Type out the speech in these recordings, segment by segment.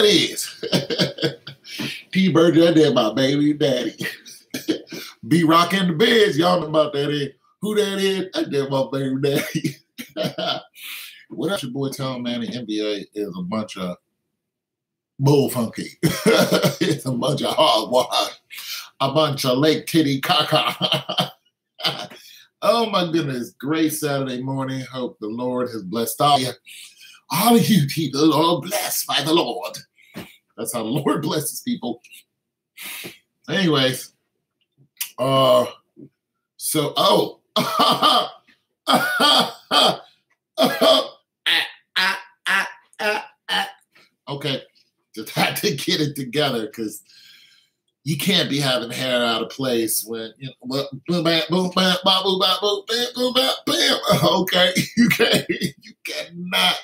that is? T-Bird, that is my baby daddy. Be rocking the beds. Y'all know about that is. Who that is? That my baby daddy. What else your boy telling, man? The NBA is a bunch of bull funky. It's a bunch of hogwash. A bunch of lake titty caca. Oh my goodness. Great Saturday morning. Hope the Lord has blessed all you. All of you people are blessed by the Lord. That's how the Lord blesses people. Anyways. Okay, just had to get it together because you can't be having hair out of place when you know boom bam boom bam boom bam boom bam boom bam bam. Okay, you cannot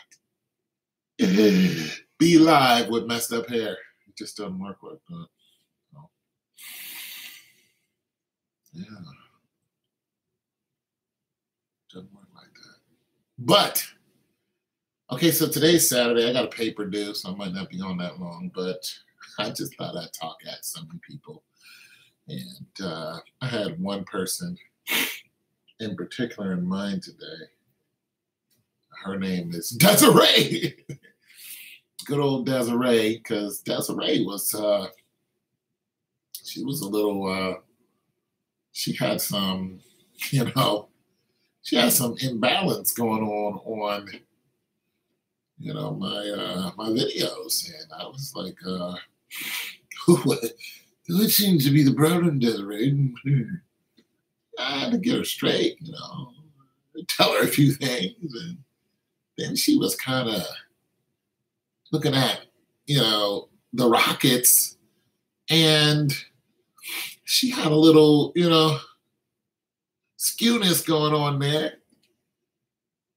be live with messed up hair. It just doesn't work like that. No. Yeah, doesn't work like that. But okay, so today's Saturday. I got a paper due, so I might not be on that long, but I just thought I'd talk at some people. And I had one person in particular in mind today. Her name is Desiree. Good old Desiree, because Desiree was, she was a little, she had some, she had some imbalance going on my videos, and I was like, what seems to be the problem, Desiree? I had to get her straight, tell her a few things, and then she was kind of looking at, the Rockets, and she had a little, skewness going on there.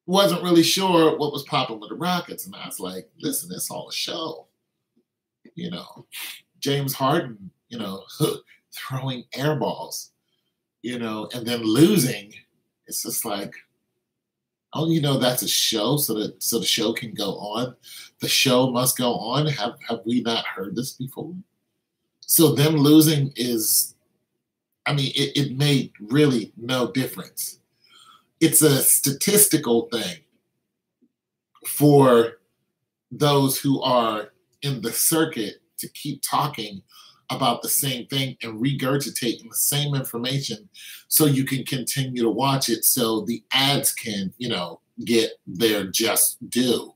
Wasn't really sure what was popping with the Rockets. And I was like, listen, it's all a show. James Harden, throwing air balls, and then losing. It's just like, oh, that's a show, so the show can go on. The show must go on. Have we not heard this before? So them losing is, it made really no difference. It's a statistical thing for those who are in the circuit to keep talking about the same thing and regurgitating the same information so you can continue to watch it so the ads can, get their just due.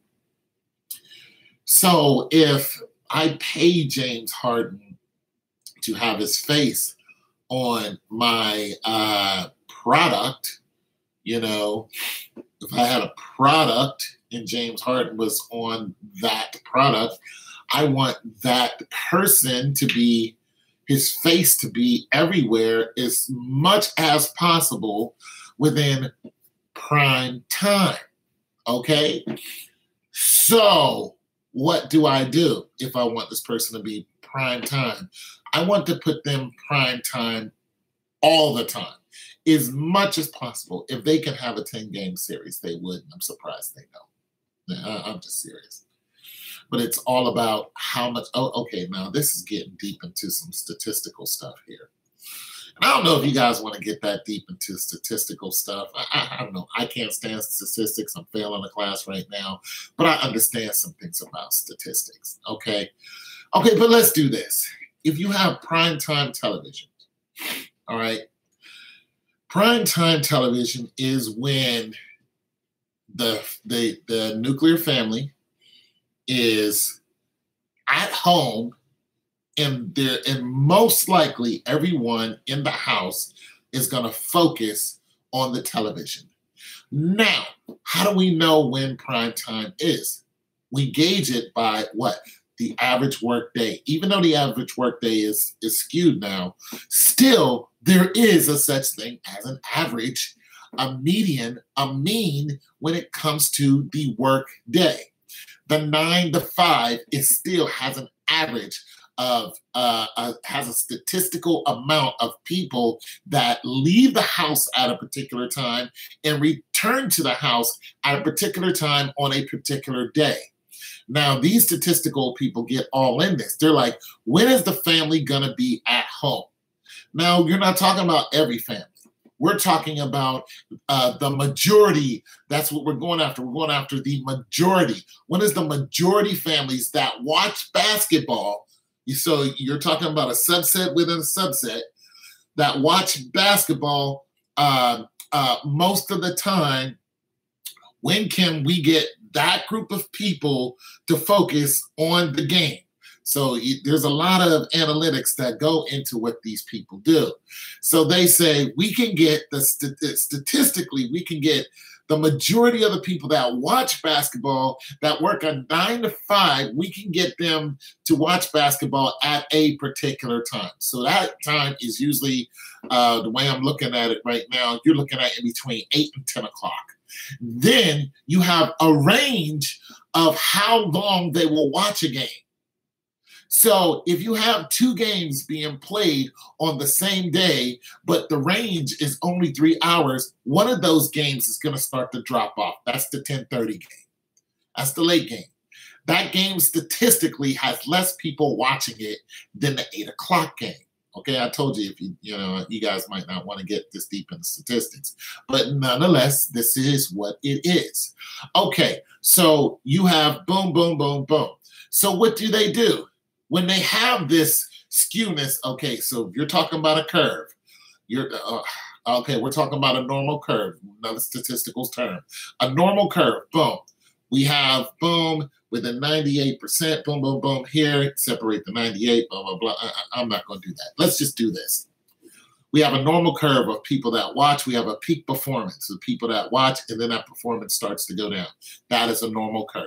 So if I pay James Harden to have his face on my product, if I had a product and James Harden was on that product, I want that person to be, his face to be everywhere as much as possible within prime time. Okay? So what do I do if I want this person to be prime time? I want to put them prime time all the time. As much as possible. If they can have a 10-game series, they would. And I'm surprised they don't. I'm just serious. But it's all about how much. Oh, okay. Now this is getting deep into some statistical stuff here. And I don't know if you guys want to get that deep into statistical stuff. I don't know. I can't stand statistics. I'm failing a class right now. But I understand some things about statistics. Okay. Okay, but let's do this. If you have primetime television, all right, primetime television is when the nuclear family is at home, and most likely everyone in the house is going to focus on the television. Now, how do we know when prime time is? We gauge it by what? The average work day. Even though the average work day is skewed now, still there is a such thing as an average, a median, a mean when it comes to the work day. The 9 to 5 still has an average of has a statistical amount of people that leave the house at a particular time and return to the house at a particular time on a particular day. Now, these statistical people get all in this. They're like, when is the family going to be at home? Now, you're not talking about every family. We're talking about the majority. That's what we're going after. We're going after the majority. When is the majority families that watch basketball? So you're talking about a subset within a subset that watch basketball most of the time. When can we get that group of people to focus on the game? So there's a lot of analytics that go into what these people do. So they say we can get statistically, we can get the majority of the people that watch basketball that work a 9 to 5, we can get them to watch basketball at a particular time. So that time is usually, the way I'm looking at it right now, you're looking at in between 8 and 10 o'clock. Then you have a range of how long they will watch a game. So if you have 2 games being played on the same day, but the range is only 3 hours, one of those games is going to start to drop off. That's the 10:30 game. That's the late game. That game statistically has less people watching it than the 8 o'clock game. Okay, I told you, if you guys might not want to get this deep into statistics, but nonetheless, this is what it is. Okay, so you have boom, boom, boom, boom. So what do? When they have this skewness, okay, so you're talking about a curve. Okay, we're talking about a normal curve, another statistical term. A normal curve, boom. We have, boom, with a 98%, boom, boom, boom, here, separate the 98, blah, blah, blah. I'm not going to do that. Let's just do this. We have a normal curve of people that watch. We have a peak performance of people that watch, and then that performance starts to go down. That is a normal curve.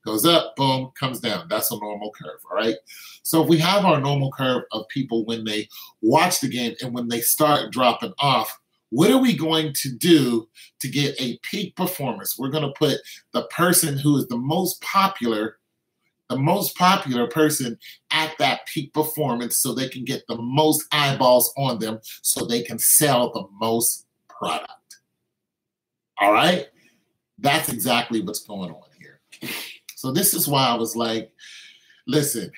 Goes up, boom, comes down. That's a normal curve, all right? So if we have our normal curve of people when they watch the game and when they start dropping off, what are we going to do to get a peak performance? We're going to put the person who is the most popular person at that peak performance so they can get the most eyeballs on them so they can sell the most product. All right? That's exactly what's going on here. So this is why I was like, listen,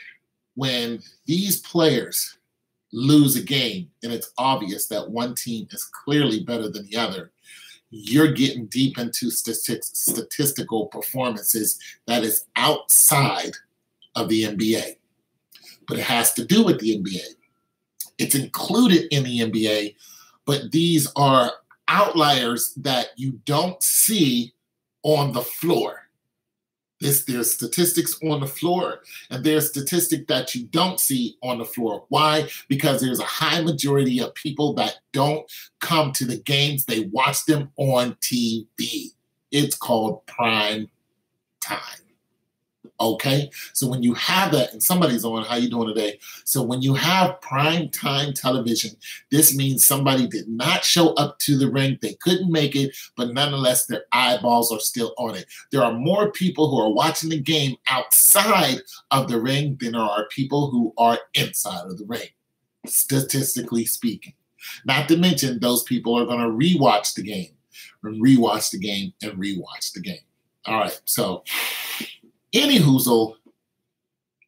when these players lose a game and it's obvious that one team is clearly better than the other, you're getting deep into statistical performances that is outside of the NBA. But it has to do with the NBA. It's included in the NBA, but these are outliers that you don't see on the floor. There's statistics on the floor, and there's statistics that you don't see on the floor. Why? Because there's a high majority of people that don't come to the games. They watch them on TV. It's called prime time. Okay? So when you have that, and somebody's on, how you doing today? So when you have prime time television, this means somebody did not show up to the ring. They couldn't make it, but nonetheless, their eyeballs are still on it. There are more people who are watching the game outside of the ring than there are people who are inside of the ring, statistically speaking. Not to mention, those people are going to rewatch the game, and rewatch the game, and rewatch the game. All right, so any hoozle,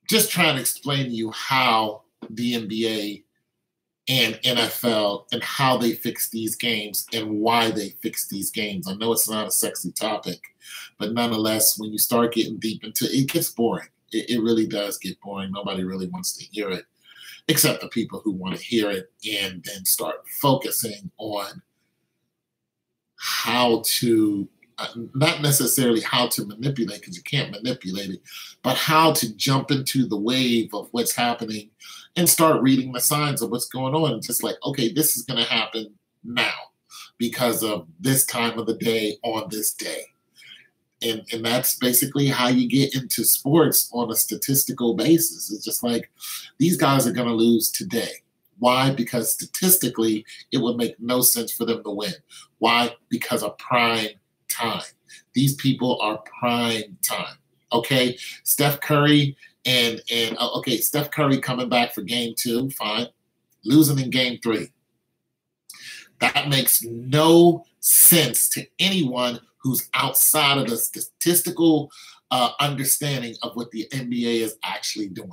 just trying to explain to you how the NBA and NFL and how they fix these games and why they fix these games. I know it's not a sexy topic, but nonetheless, when you start getting deep into it, it gets boring. It really does get boring. Nobody really wants to hear it, except the people who want to hear it and then start focusing on how to not necessarily how to manipulate, because you can't manipulate it, but how to jump into the wave of what's happening and start reading the signs of what's going on. Just like, okay, this is going to happen now because of this time of the day on this day. And that's basically how you get into sports on a statistical basis. It's just like, these guys are going to lose today. Why? Because statistically, it would make no sense for them to win. Why? Because of prime time. These people are prime time. Okay, Steph Curry and Steph Curry coming back for game 2, fine. Losing in game 3. That makes no sense to anyone who's outside of the statistical understanding of what the NBA is actually doing.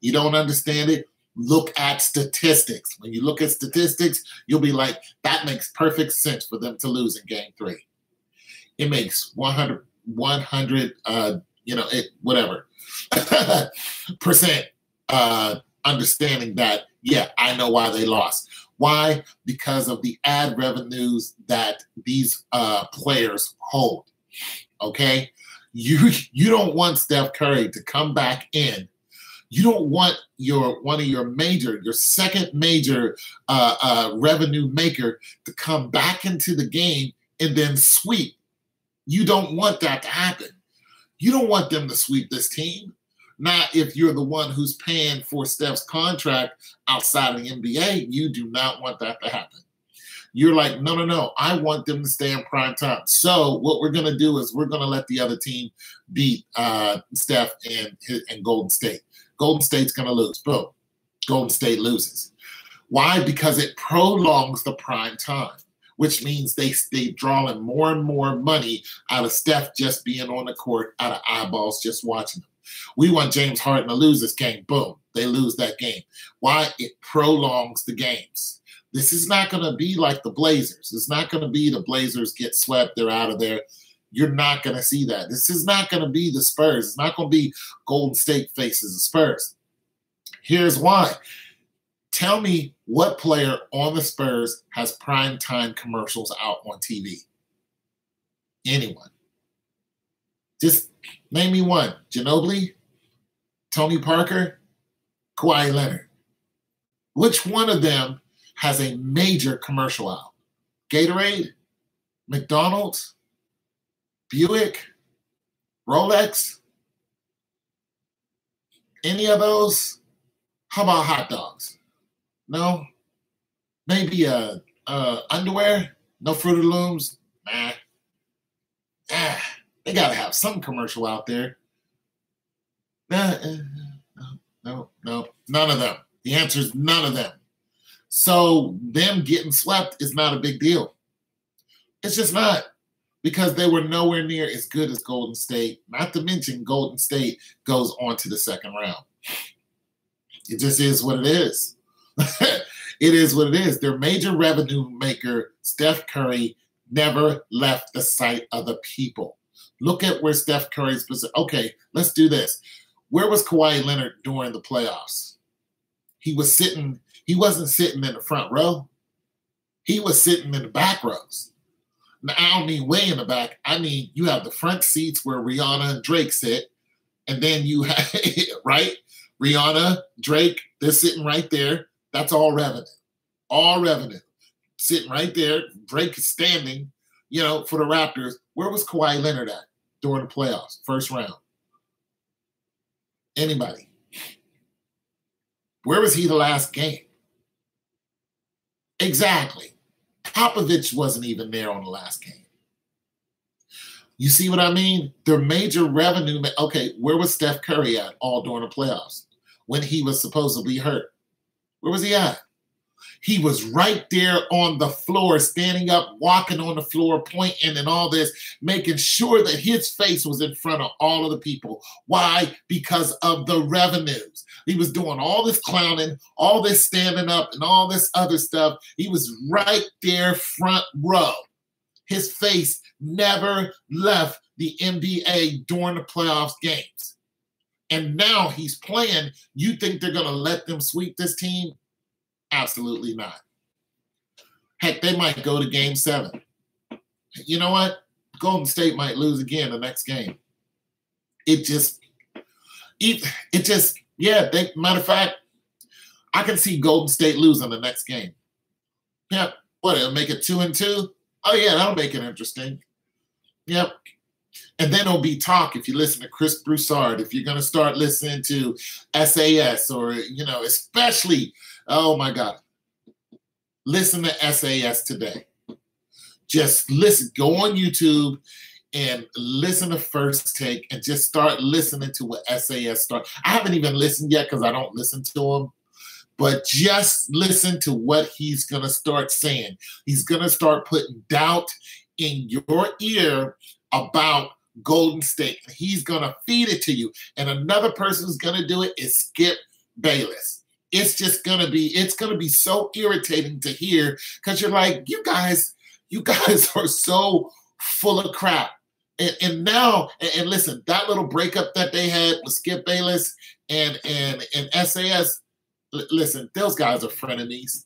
You don't understand it? Look at statistics. When you look at statistics, you'll be like, that makes perfect sense for them to lose in game 3. It makes 100 whatever percent understanding that, yeah, I know why they lost. Why? Because of the ad revenues that these players hold. Okay? You don't want Steph Curry to come back in. You don't want your second major revenue maker to come back into the game and then sweep. You don't want that to happen. You don't want them to sweep this team. Not if you're the one who's paying for Steph's contract outside of the NBA. You do not want that to happen. You're like, no. I want them to stay in prime time. So what we're going to do is we're going to let the other team beat Steph and Golden State. Golden State's going to lose. Boom. Golden State loses. Why? Because it prolongs the prime time, which means they draw in more and more money out of Steph just being on the court, out of eyeballs just watching them. We want James Harden to lose this game. Boom. They lose that game. Why? It prolongs the games. This is not going to be like the Blazers. It's not going to be the Blazers get swept. They're out of there. You're not going to see that. This is not going to be the Spurs. It's not going to be Golden State faces the Spurs. Here's why. Tell me what player on the Spurs has primetime commercials out on TV? Anyone. Just name me one. Ginobili, Tony Parker, Kawhi Leonard. Which one of them has a major commercial out? Gatorade, McDonald's, Buick, Rolex, any of those? How about hot dogs? No? Maybe underwear? No Fruit of the Looms? Nah. They got to have some commercial out there. No. None of them. The answer is none of them. So them getting swept is not a big deal. It's just not, because they were nowhere near as good as Golden State. Not to mention Golden State goes on to the second round. It just is what it is. It is what it is. Their major revenue maker, Steph Curry, never left the sight of the people. Look at where Steph Curry's position. Okay, let's do this. Where was Kawhi Leonard during the playoffs? He wasn't sitting in the front row. He was sitting in the back rows. Now, I don't mean way in the back. I mean, you have the front seats where Rihanna and Drake sit, and then you have, right? Rihanna, Drake, they're sitting right there. That's all revenue. All revenue. Sitting right there. Drake is standing, for the Raptors. Where was Kawhi Leonard at during the playoffs? First round. Anybody? Where was he the last game? Exactly. Popovich wasn't even there on the last game. You see what I mean? Their major revenue. Okay, where was Steph Curry at all during the playoffs when he was supposedly hurt? Where was he at? He was right there on the floor, standing up, walking on the floor, pointing and all this, making sure that his face was in front of all of the people. Why? Because of the revenues. He was doing all this clowning, all this standing up, and all this other stuff. He was right there front row. His face never left the NBA during the playoffs games. And now he's playing. You think they're going to let them sweep this team? Absolutely not. Heck, they might go to game 7. You know what? Golden State might lose again the next game. Matter of fact, I can see Golden State losing the next game. Yeah, what, it'll make it 2-2? Oh, yeah, that'll make it interesting. Yep. And then it'll be talk if you listen to Chris Broussard, if you're going to start listening to SAS or, especially, oh, my God. Listen to SAS today. Just listen. Go on YouTube and listen to First Take and just start listening to what SAS starts. I haven't even listened yet because I don't listen to him. But just listen to what he's going to start saying. He's going to start putting doubt in your ear about Golden State. He's going to feed it to you. And another person who's going to do it is Skip Bayless. It's going to be so irritating to hear because you're like, you guys are so full of crap. And now, and listen, that little breakup that they had with Skip Bayless and SAS, listen, those guys are frenemies.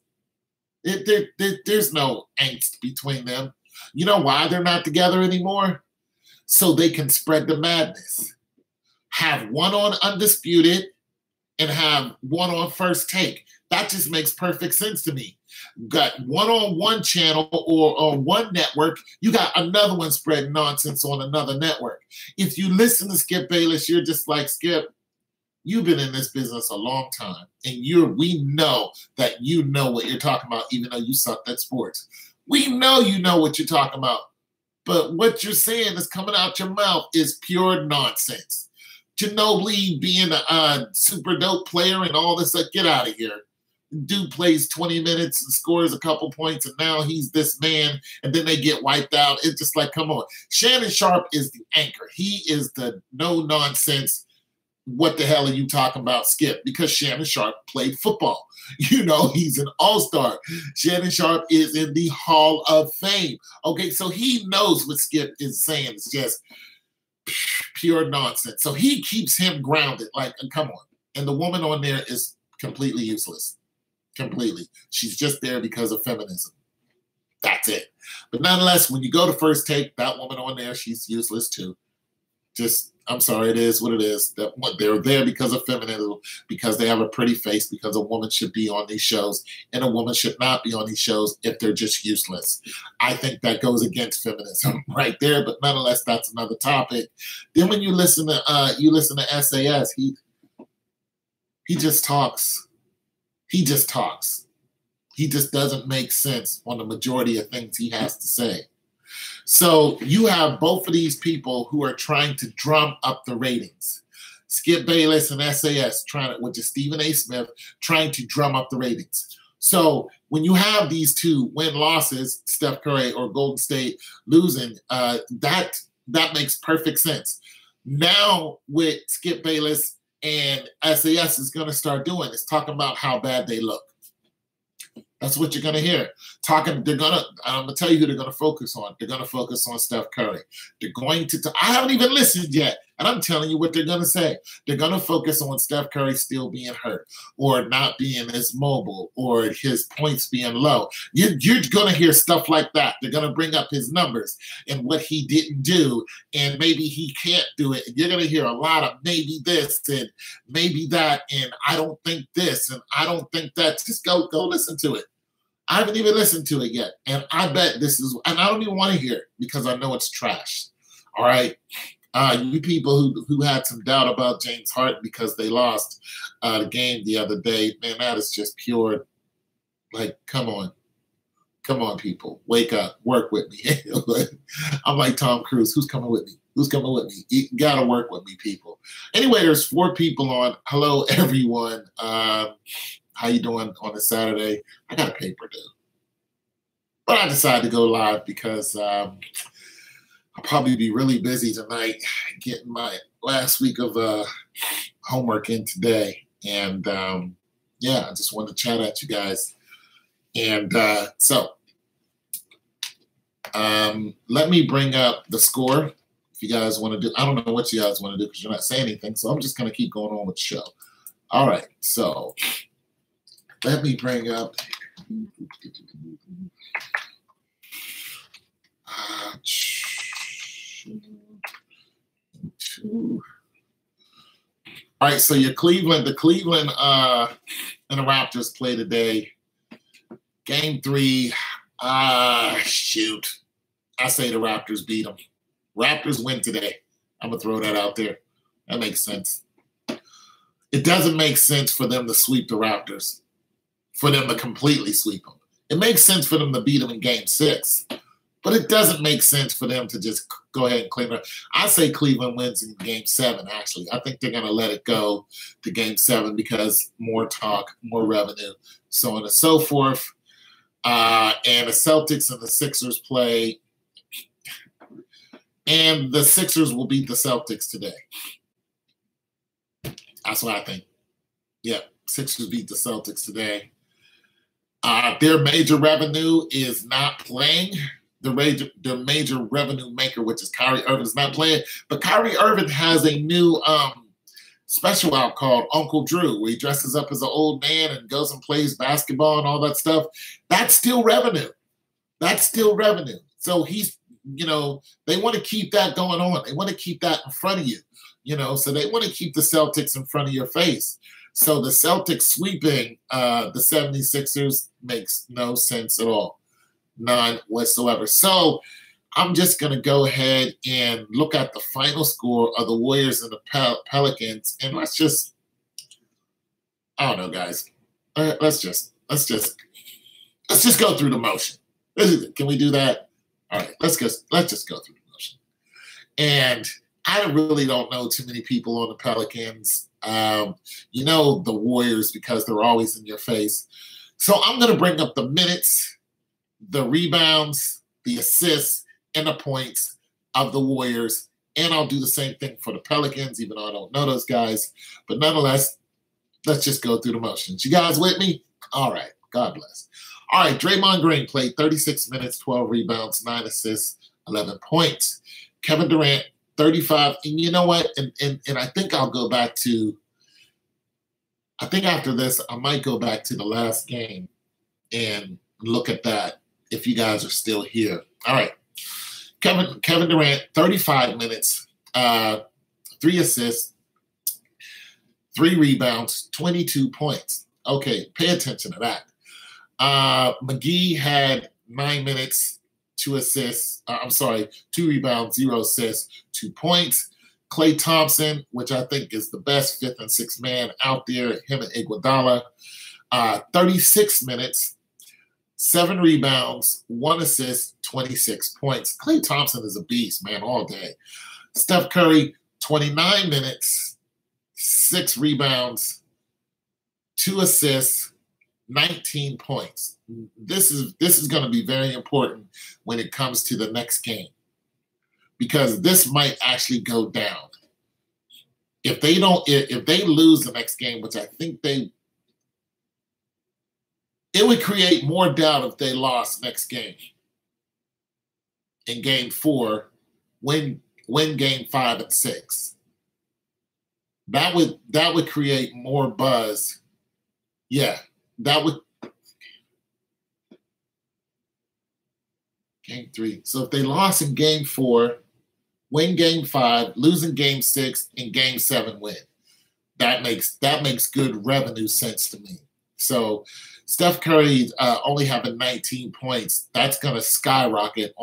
There's no angst between them. You know why they're not together anymore? So they can spread the madness. Have one on Undisputed and have one on First Take. That just makes perfect sense to me. Got one on one channel or on one network, you got another one spreading nonsense on another network. If you listen to Skip Bayless, you're just like, Skip, you've been in this business a long time, and we know that you know what you're talking about, even though you sucked at sports. We know you know what you're talking about, but what you're saying is coming out your mouth is pure nonsense. Ginobili being a super dope player and all this, get out of here. Dude plays 20 minutes and scores a couple points, and now he's this man, and then they get wiped out. It's just like, come on. Shannon Sharp is the anchor. He is the no-nonsense, what the hell are you talking about, Skip? Because Shannon Sharp played football. You know, he's an all-star. Shannon Sharp is in the Hall of Fame. Okay, so he knows what Skip is saying. It's just pure nonsense. So he keeps him grounded. Like, come on. And the woman on there is completely useless. Completely. She's just there because of feminism. That's it. But nonetheless, when you go to First Take, that woman on there, she's useless too. Just, I'm sorry, it is what it is. They're there because of feminism, because they have a pretty face, because a woman should be on these shows, and a woman should not be on these shows if they're just useless. I think that goes against feminism right there, but nonetheless, that's another topic. Then when you listen to SAS, he just talks. He just talks. He just doesn't make sense on the majority of things he has to say. So you have both of these people who are trying to drum up the ratings. Skip Bayless and SAS which is Stephen A. Smith, trying to drum up the ratings. So when you have these two win-losses, Steph Curry or Golden State losing, that makes perfect sense. Now with Skip Bayless and SAS is going to start doing is talking about how bad they look. That's what you're going to hear. I'm going to tell you who they're going to focus on. They're going to focus on Steph Curry. They're going to, I haven't even listened yet, and I'm telling you what they're going to say. They're going to focus on Steph Curry still being hurt or not being as mobile or his points being low. You're going to hear stuff like that. They're going to bring up his numbers and what he didn't do, and maybe he can't do it. And you're going to hear a lot of maybe this and maybe that, and I don't think this and I don't think that. Just go listen to it. I haven't even listened to it yet, and I bet this is, and I don't even want to hear it because I know it's trash. All right, you people who had some doubt about James Harden because they lost the game the other day, man, that is just pure. Like, come on, people, wake up, work with me. I'm like Tom Cruise. Who's coming with me? Who's coming with me? You gotta work with me, people. Anyway, there's 4 people on. Hello, everyone. How you doing on a Saturday? I got a paper due. But I decided to go live because I'll probably be really busy tonight getting my last week of homework in today. And yeah, I just wanted to chat at you guys. And so let me bring up the score. If you guys want to do, I don't know what you guys want to do because you're not saying anything. So I'm just going to keep going on with the show. All right. So let me bring up. All right, so the Cleveland and the Raptors play today. Game 3. Shoot. I say the Raptors beat them. Raptors win today. I'm going to throw that out there. That makes sense. It doesn't make sense for them to sweep the Raptors. For them to completely sweep them. It makes sense for them to beat them in Game 6, but it doesn't make sense for them to just go ahead and claim it. I say Cleveland wins in Game 7, actually. I think they're going to let it go to Game 7 because more talk, more revenue, so on and so forth. And the Celtics and the Sixers play. And the Sixers will beat the Celtics today. That's what I think. Yeah, Sixers beat the Celtics today. Their major revenue is not playing. Their major revenue maker, which is Kyrie Irving, is not playing. But Kyrie Irving has a new special out called Uncle Drew, where he dresses up as an old man and goes and plays basketball and all that stuff. That's still revenue. That's still revenue. So he's, they want to keep that going on. They want to keep that in front of you, so they want to keep the Celtics in front of your face. So the Celtics sweeping the 76ers makes no sense at all. None whatsoever. So I'm just going to go ahead and look at the final score of the Warriors and the Pelicans. And let's just, I don't know, guys. Let's just go through the motion. Can we do that? All right, let's just go through the motion. And I really don't know too many people on the Pelicans. The Warriors, because they're always in your face. So I'm going to bring up the minutes, the rebounds, the assists, and the points of the Warriors. And I'll do the same thing for the Pelicans, even though I don't know those guys. But nonetheless, let's just go through the motions. You guys with me? All right. God bless. All right. Draymond Green played 36 minutes, 12 rebounds, 9 assists, 11 points. Kevin Durant, 35. And you know what? And I think I'll go back to, I think after this, I might go back to the last game and look at that if you guys are still here. All right. Kevin Durant, 35 minutes, 3 assists, 3 rebounds, 22 points. Okay, pay attention to that. McGee had 9 minutes, 2 assists. 2 rebounds, 0 assists, 2 points. Klay Thompson, which I think is the best 5th and 6th man out there, him and Iguodala, 36 minutes, 7 rebounds, 1 assist, 26 points. Klay Thompson is a beast, man, all day. Steph Curry, 29 minutes, 6 rebounds, 2 assists, 19 points. This is going to be very important when it comes to the next game, because this might actually go down. If they lose the next game, which I think it would create more doubt if they lost next game. In game 4, win game 5 and 6. That would create more buzz. Yeah, that would. Game 3. So if they lost in game 4, win game 5, lose in game 6, and game 7 win. That makes good revenue sense to me. So Steph Curry only having 19 points, that's going to skyrocket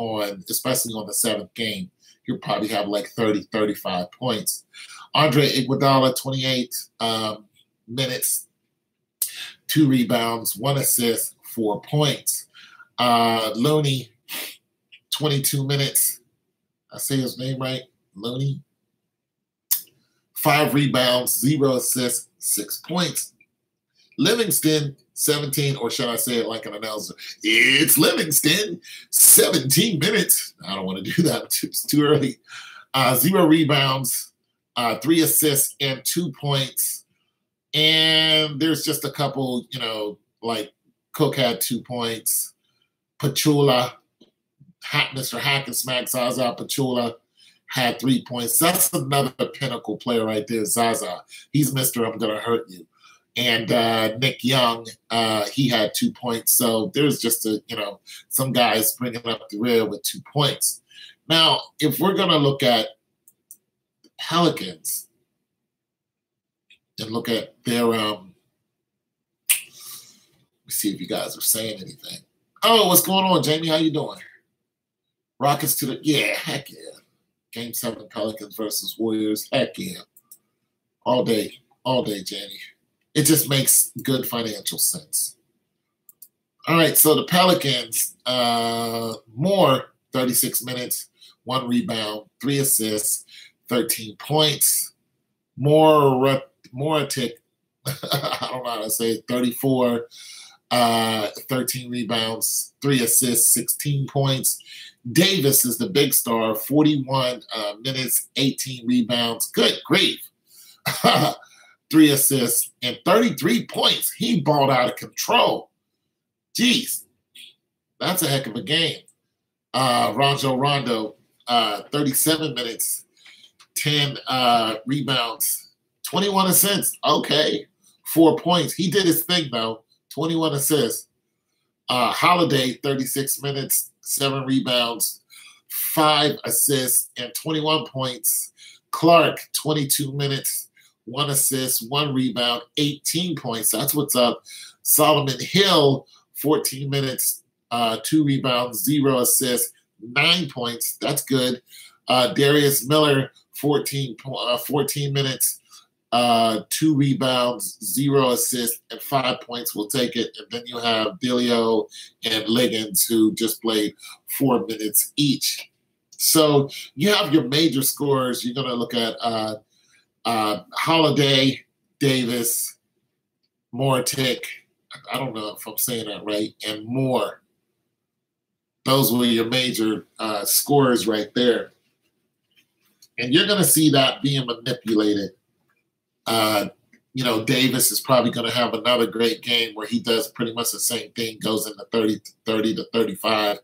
especially on the 7th game. He'll probably have like 30, 35 points. Andre Iguodala, 28 minutes, 2 rebounds, 1 assist, 4 points. Looney, 22 minutes. I say his name right? Looney. 5 rebounds, 0 assists, 6 points. Livingston, 17, or should I say it like an announcer? It's Livingston, 17 minutes. I don't want to do that. It's too early. 0 rebounds, 3 assists, and 2 points. And there's just a couple, like Cook had 2 points. Pachula, Mr. Hack and Smack, Zaza Pachula had 3 points. That's another pinnacle player right there, Zaza. He's Mr. I'm going to hurt you. And Nick Young, he had 2 points. So there's just some guys bringing up the rear with 2 points. Now, if we're going to look at the Pelicans and look at their, let's see if you guys are saying anything. Oh, what's going on, Jamie? How you doing? Rockets to the, yeah, heck yeah. Game 7 Pelicans versus Warriors, heck yeah. All day, Jamie. It just makes good financial sense. All right, so the Pelicans, more 36 minutes, 1 rebound, 3 assists, 13 points. More a tick, I don't know how to say it, 34 13 rebounds, 3 assists, 16 points. Davis is the big star, 41 minutes, 18 rebounds. Good grief. 3 assists and 33 points. He balled out of control. Jeez, that's a heck of a game. Rajon Rondo, 37 minutes, 10 rebounds, 21 assists. Okay, 4 points. He did his thing, though. 21 assists. Holiday, 36 minutes, 7 rebounds, 5 assists, and 21 points. Clark, 22 minutes, 1 assist, 1 rebound, 18 points. That's what's up. Solomon Hill, 14 minutes, 2 rebounds, 0 assists, 9 points. That's good. Darius Miller, 14 minutes, 2 rebounds, 0 assists, and 5 points. We'll take it. And then you have Delio and Liggins, who just played 4 minutes each. So you have your major scorers. You're going to look at Holiday, Davis, Moratic. I don't know if I'm saying that right, and Moore. Those were your major scorers right there. And you're going to see that being manipulated. Davis is probably going to have another great game where he does pretty much the same thing, goes into 30 to 35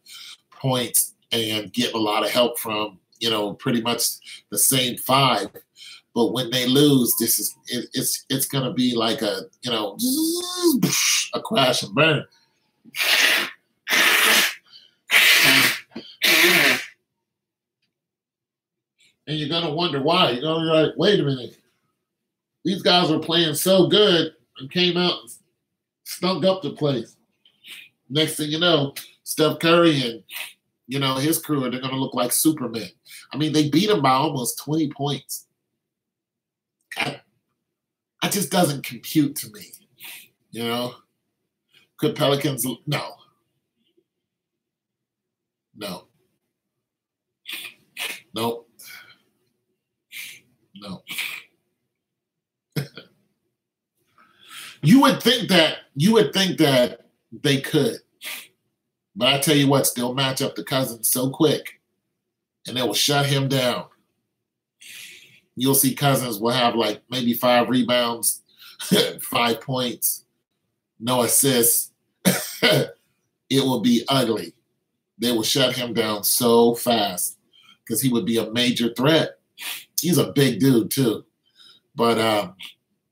points and get a lot of help from, pretty much the same 5. But when they lose, it's going to be like a crash and burn. And you're going to wonder why. You're going to be like, wait a minute. These guys were playing so good and came out and stunk up the place. Next thing you know, Steph Curry and, his crew, they're going to look like Superman. I mean, they beat him by almost 20 points. That just doesn't compute to me, Could Pelicans? No. No. Nope. No. You would think that they could. But I tell you what, they'll match up the Cousins so quick and they will shut him down. You'll see Cousins will have like maybe 5 rebounds, 5 points, no assists. It will be ugly. They will shut him down so fast because he would be a major threat. He's a big dude too. But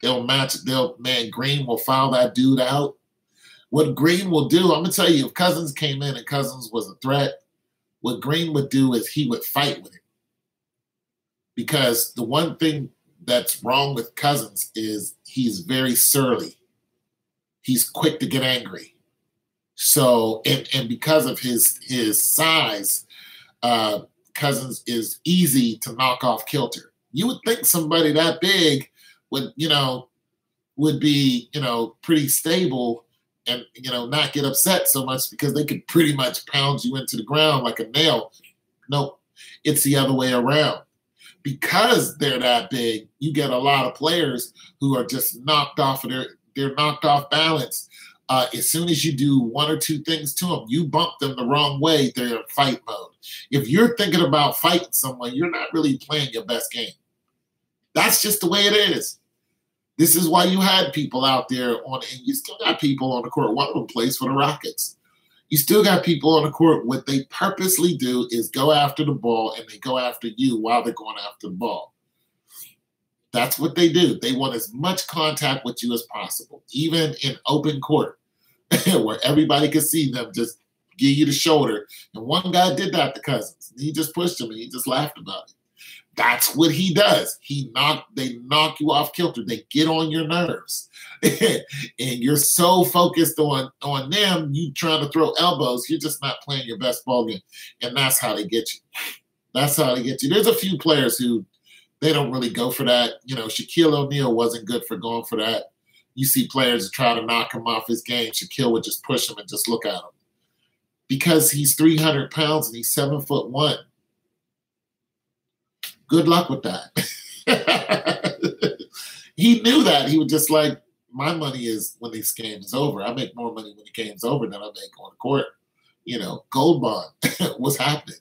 Green will foul that dude out. What Green will do, I'm going to tell you, if Cousins came in and Cousins was a threat, what Green would do is he would fight with him. Because the one thing that's wrong with Cousins is he's very surly. He's quick to get angry. So, and because of his size, Cousins is easy to knock off kilter. You would think somebody that big would be, pretty stable and, not get upset so much because they could pretty much pound you into the ground like a nail. Nope, it's the other way around. Because they're that big, you get a lot of players who are just knocked off of they're knocked off balance. As soon as you do 1 or 2 things to them, you bump them the wrong way, they're in fight mode. If you're thinking about fighting someone, you're not really playing your best game. That's just the way it is. This is why you had people out there and you still got people on the court. One of them plays for the Rockets. You still got people on the court. What they purposely do is go after the ball, and they go after you while they're going after the ball. That's what they do. They want as much contact with you as possible, even in open court, where everybody can see them just give you the shoulder. And one guy did that to Cousins. He just pushed him, and he just laughed about it. That's what he does. They knock you off kilter. They get on your nerves. And you're so focused on them, you trying to throw elbows, you're just not playing your best ball game. And that's how they get you. That's how they get you. There's a few players who they don't really go for that. Shaquille O'Neal wasn't good for going for that. You see players that try to knock him off his game. Shaquille would just push him and just look at him. Because he's 300 pounds and he's 7'1". Good luck with that. He knew that. He was just like, my money is when this game is over. I make more money when the game's over than I make on the court. You know, gold bond. What's happening?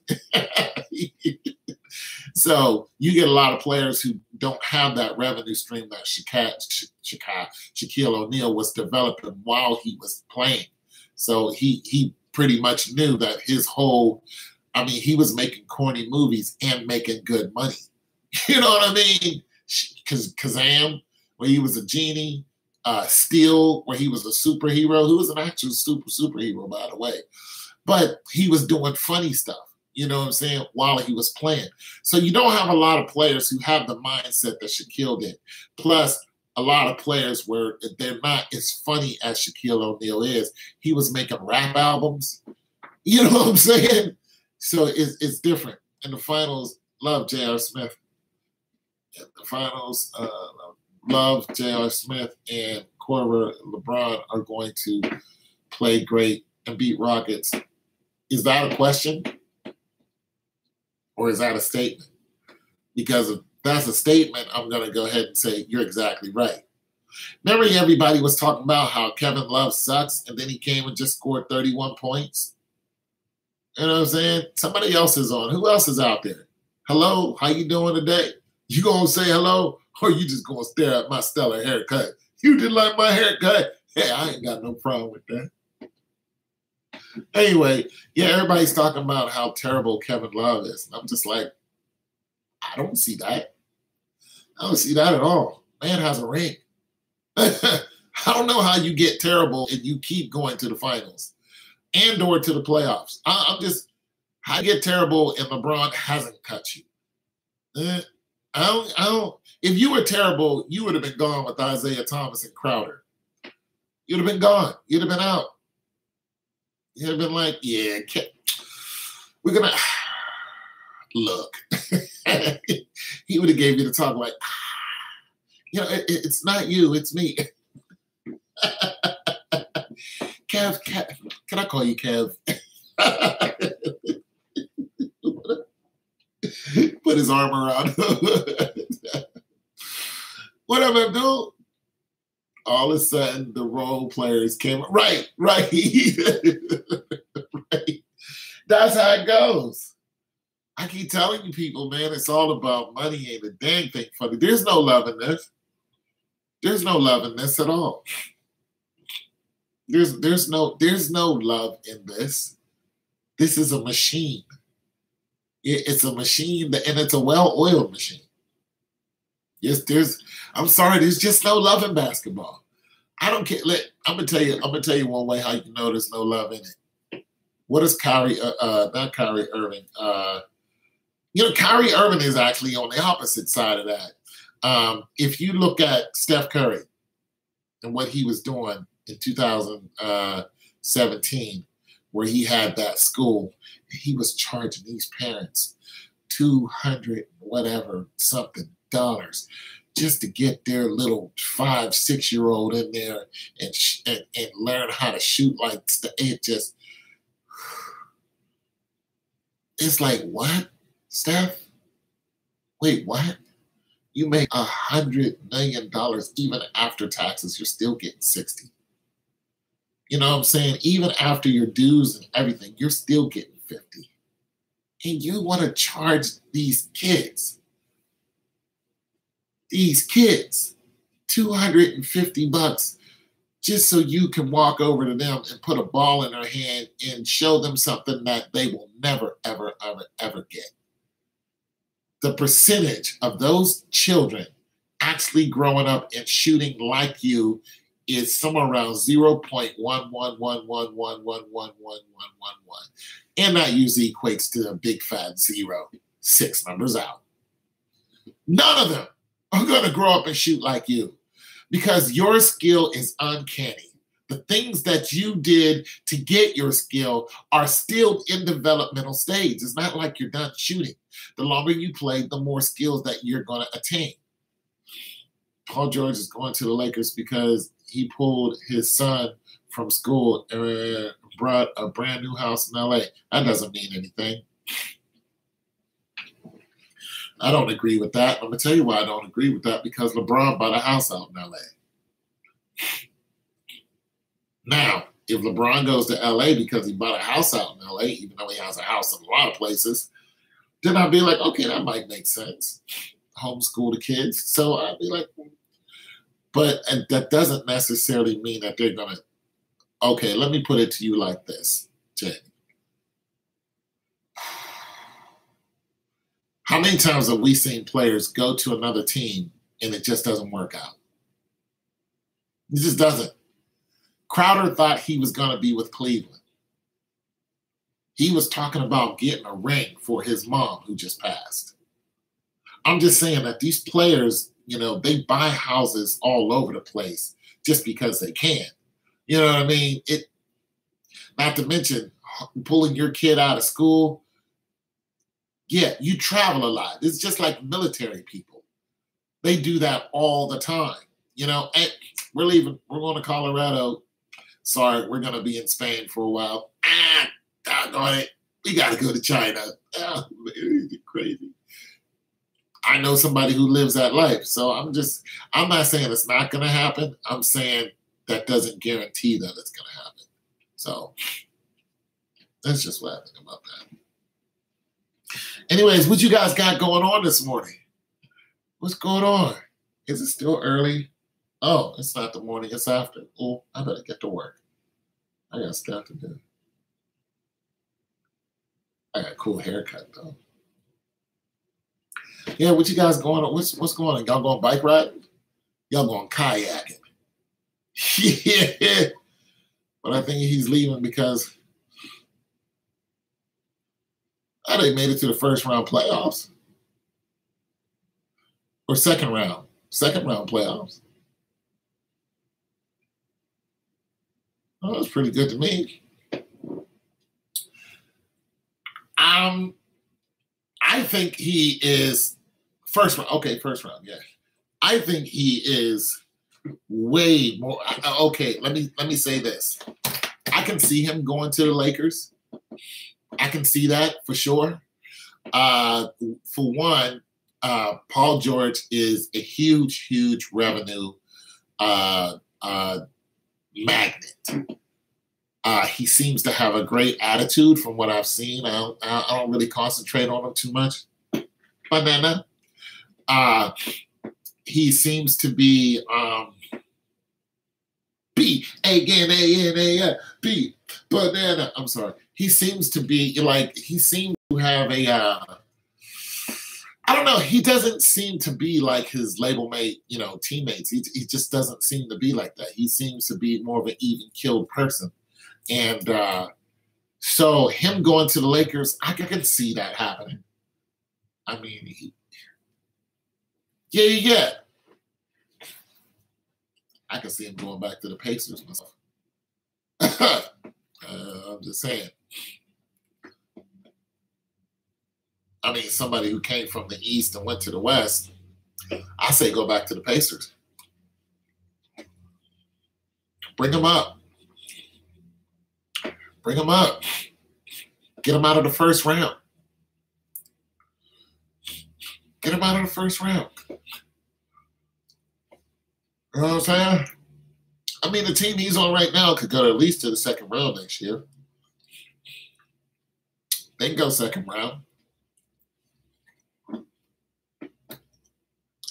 So you get a lot of players who don't have that revenue stream that Shaquille O'Neal was developing while he was playing. So he pretty much knew that his whole, I mean, he was making corny movies and making good money. You know what I mean? Kazam, where he was a genie. Steel, where he was a superhero, who was an actual superhero, by the way. But he was doing funny stuff, you know what I'm saying, while he was playing. So you don't have a lot of players who have the mindset that Shaquille did. Plus, a lot of players where they're not as funny as Shaquille O'Neal is. He was making rap albums. You know what I'm saying? So it's different. In the finals, love J.R. Smith. In the finals, love J.R. Smith and Korver LeBron are going to play great and beat Rockets. Is that a question? Or is that a statement? Because if that's a statement, I'm going to go ahead and say you're exactly right. Remember everybody was talking about how Kevin Love sucks, and then he came and just scored 31 points? You know what I'm saying? Somebody else is on. Who else is out there? Hello, how you doing today? You going to say hello? Or you just going to stare at my stellar haircut? You didn't like my haircut? Hey, I ain't got no problem with that. Anyway, yeah, everybody's talking about how terrible Kevin Love is. And I'm just like, I don't see that. I don't see that at all. Man has a ring. I don't know how you get terrible and you keep going to the finals and or to the playoffs. I'm just, how you get terrible and LeBron hasn't cut you. I don't. If you were terrible, you would have been gone with Isaiah Thomas and Crowder. You'd have been gone. You'd have been out. You'd have been like, yeah, we're going to, look. He would have gave you the talk like, you know, it's not you, it's me. Kev, can I call you Kev? Put his arm around him. What up, Abdul? All of a sudden, the role players came. Right. Right. That's how it goes. I keep telling you people, man, it's all about money. Ain't a dang thing funny. There's no love in this. There's no love in this at all. There's no love in this. This is a machine. It's a machine, and it's a well-oiled machine. Yes, I'm sorry, there's just no love in basketball. I don't care. I'm gonna tell you one way how you know there's no love in it. What is not Kyrie Irving? Kyrie Irving is actually on the opposite side of that. If you look at Steph Curry and what he was doing in 2017, where he had that school, he was charging these parents $200 whatever something dollars just to get their little 5-6-year-old in there and learn how to shoot like it just. It's like, what, Steph? Wait, what? You make $100 million even after taxes, you're still getting 60. You know what I'm saying? Even after your dues and everything, you're still getting 50. And you want to charge these kids $250 just so you can walk over to them and put a ball in their hand and show them something that they will never, ever, ever, ever get. The percentage of those children actually growing up and shooting like you is somewhere around 0.11111111111, and that usually equates to a big fat 0, 6 numbers out. None of them are going to grow up and shoot like you because your skill is uncanny. The things that you did to get your skill are still in developmental stage. It's not like you're done shooting. The longer you play, the more skills that you're going to attain. Paul George is going to the Lakers because he pulled his son from school and brought a brand new house in LA. That doesn't mean anything. I don't agree with that. I'm going to tell you why I don't agree with that, because LeBron bought a house out in LA. Now, if LeBron goes to LA because he bought a house out in LA, even though he has a house in a lot of places, then I'd be like, okay, that might make sense. Homeschool the kids. So I'd be like, but that doesn't necessarily mean that they're going to, okay, let me put it to you like this, Jay. How many times have we seen players go to another team and it just doesn't work out? It just doesn't. Crowder thought he was going to be with Cleveland. He was talking about getting a ring for his mom who just passed. I'm just saying that these players, you know, they buy houses all over the place just because they can. You know what I mean? Not to mention pulling your kid out of school. Yeah, you travel a lot. It's just like military people. They do that all the time. You know, and we're leaving. We're going to Colorado. Sorry, we're going to be in Spain for a while. Doggone it. We got to go to China. Oh, it's crazy. I know somebody who lives that life. So I'm not saying it's not going to happen. I'm saying that doesn't guarantee that it's going to happen. So that's just what I think about that. Anyways, what you guys got going on this morning? What's going on? Is it still early? Oh, it's not the morning. It's after. Oh, I better get to work. I got stuff to do. I got a cool haircut, though. Yeah, what you guys going on? What's going on? Y'all going bike riding? Y'all going kayaking? Yeah. But I think he's leaving because they made it to the first round playoffs. Or second round. Second round playoffs. Oh, that's pretty good to me. I think he is first round. Okay, first round, yeah. I think he is way more. Okay, let me say this. I can see him going to the Lakers. I can see that for sure. For one, Paul George is a huge, huge revenue magnet. He seems to have a great attitude from what I've seen. I don't really concentrate on him too much. Banana. He seems to be B-A-N-A-N-A-N, B, banana. I'm sorry. He seems to be like, he seems to have a, I don't know. He doesn't seem to be like his label mate, teammates. He just doesn't seem to be like that. He seems to be more of an even-keeled person. And so him going to the Lakers, I can see that happening. I mean, yeah. I can see him going back to the Pacers myself. I'm just saying. I mean, somebody who came from the East and went to the West, I say go back to the Pacers. Bring them up. Bring them up. Get them out of the first round. Get them out of the first round. You know what I'm saying? I mean, the team he's on right now could go at least to the second round next year. They can go second round.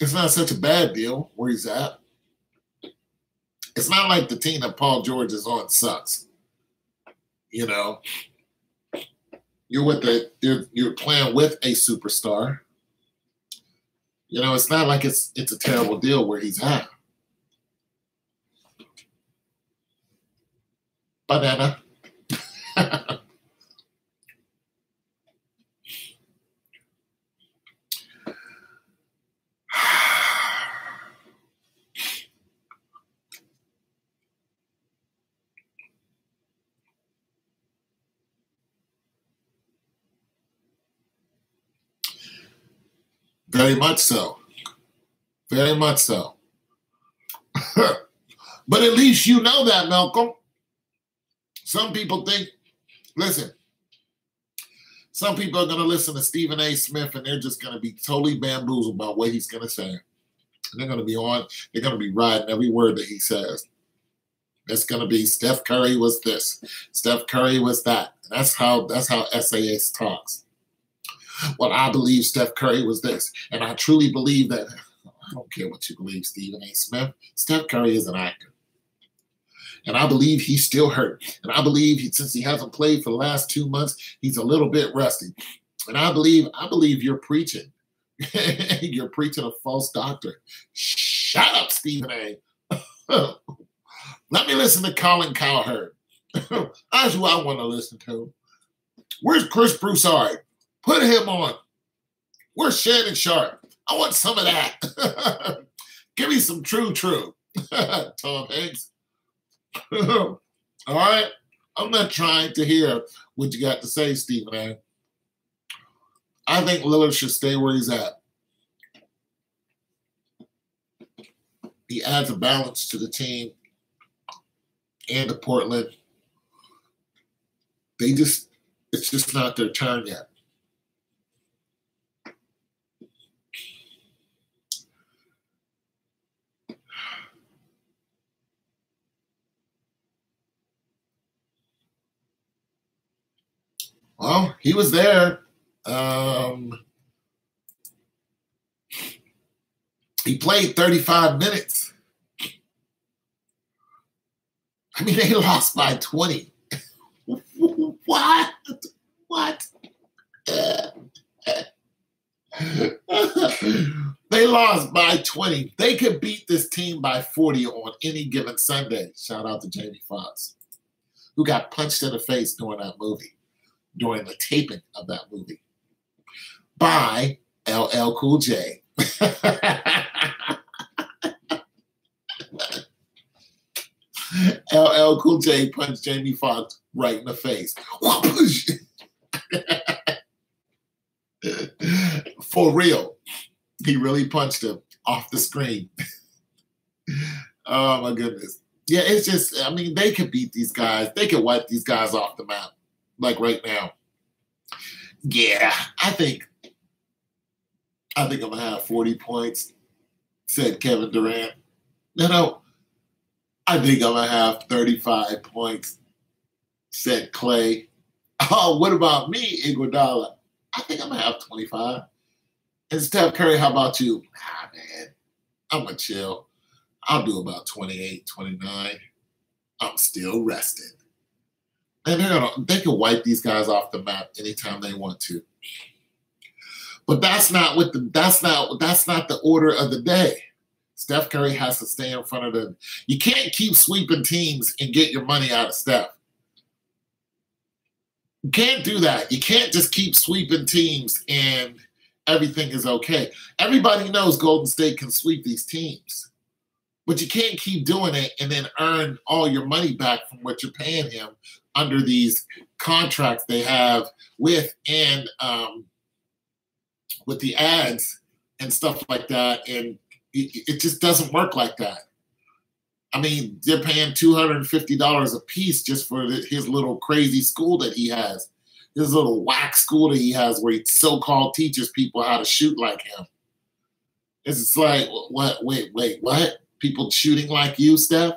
It's not such a bad deal where he's at. It's not like the team that Paul George is on sucks. You're you're playing with a superstar. It's not like it's a terrible deal where he's at. Banana. Very much so. Very much so. But at least you know that, Malcolm. Some people think, listen, some people are going to listen to Stephen A. Smith and they're just going to be totally bamboozled about what he's going to say. And they're going to be on. They're going to be riding every word that he says. It's going to be Steph Curry was this, Steph Curry was that. And that's how SAS talks. Well, I believe Steph Curry was this, and I truly believe that. I don't care what you believe, Stephen A. Smith. Steph Curry is an actor. And I believe he's still hurt. And I believe since he hasn't played for the last 2 months, he's a little bit rusty. And I believe you're preaching. You're preaching a false doctrine. Shut up, Stephen A. Let me listen to Colin Cowherd. That's who I want to listen to. Where's Chris Broussard? Put him on. Where's Shannon Sharp? I want some of that. Give me some true. Tom Hanks. All right. I'm not trying to hear what you got to say, Stephen A. I think Lillard should stay where he's at. He adds a balance to the team and to Portland. It's just not their turn yet. Well, he was there. He played 35 minutes. I mean, they lost by 20. What? They lost by 20. They could beat this team by 40 on any given Sunday. Shout out to Jamie Foxx, who got punched in the face during that movie, during the taping of that movie, by LL Cool J. LL Cool J punched Jamie Foxx right in the face. For real. He really punched him off the screen. Oh, my goodness. Yeah, it's just, I mean, they could beat these guys. They could wipe these guys off the map, like right now. Yeah, I think I'm going to have 40 points, said Kevin Durant. No, I think I'm going to have 35 points, said Clay. Oh, what about me, Iguodala? I think I'm going to have 25. And Steph Curry, how about you? Man, I'm going to chill. I'll do about 28, 29. I'm still rested. And they can wipe these guys off the map anytime they want to. But that's not the order of the day. Steph Curry has to stay in front of them. You can't keep sweeping teams and get your money out of Steph. You can't do that. You can't just keep sweeping teams and everything is okay. Everybody knows Golden State can sweep these teams. But you can't keep doing it and then earn all your money back from what you're paying him under these contracts they have with the ads and stuff like that. And it just doesn't work like that. I mean, they're paying $250 a piece just for his little crazy school that he has. His little whack school that he has where he so-called teaches people how to shoot like him. It's just like, what? Wait, what? People shooting like you, Steph?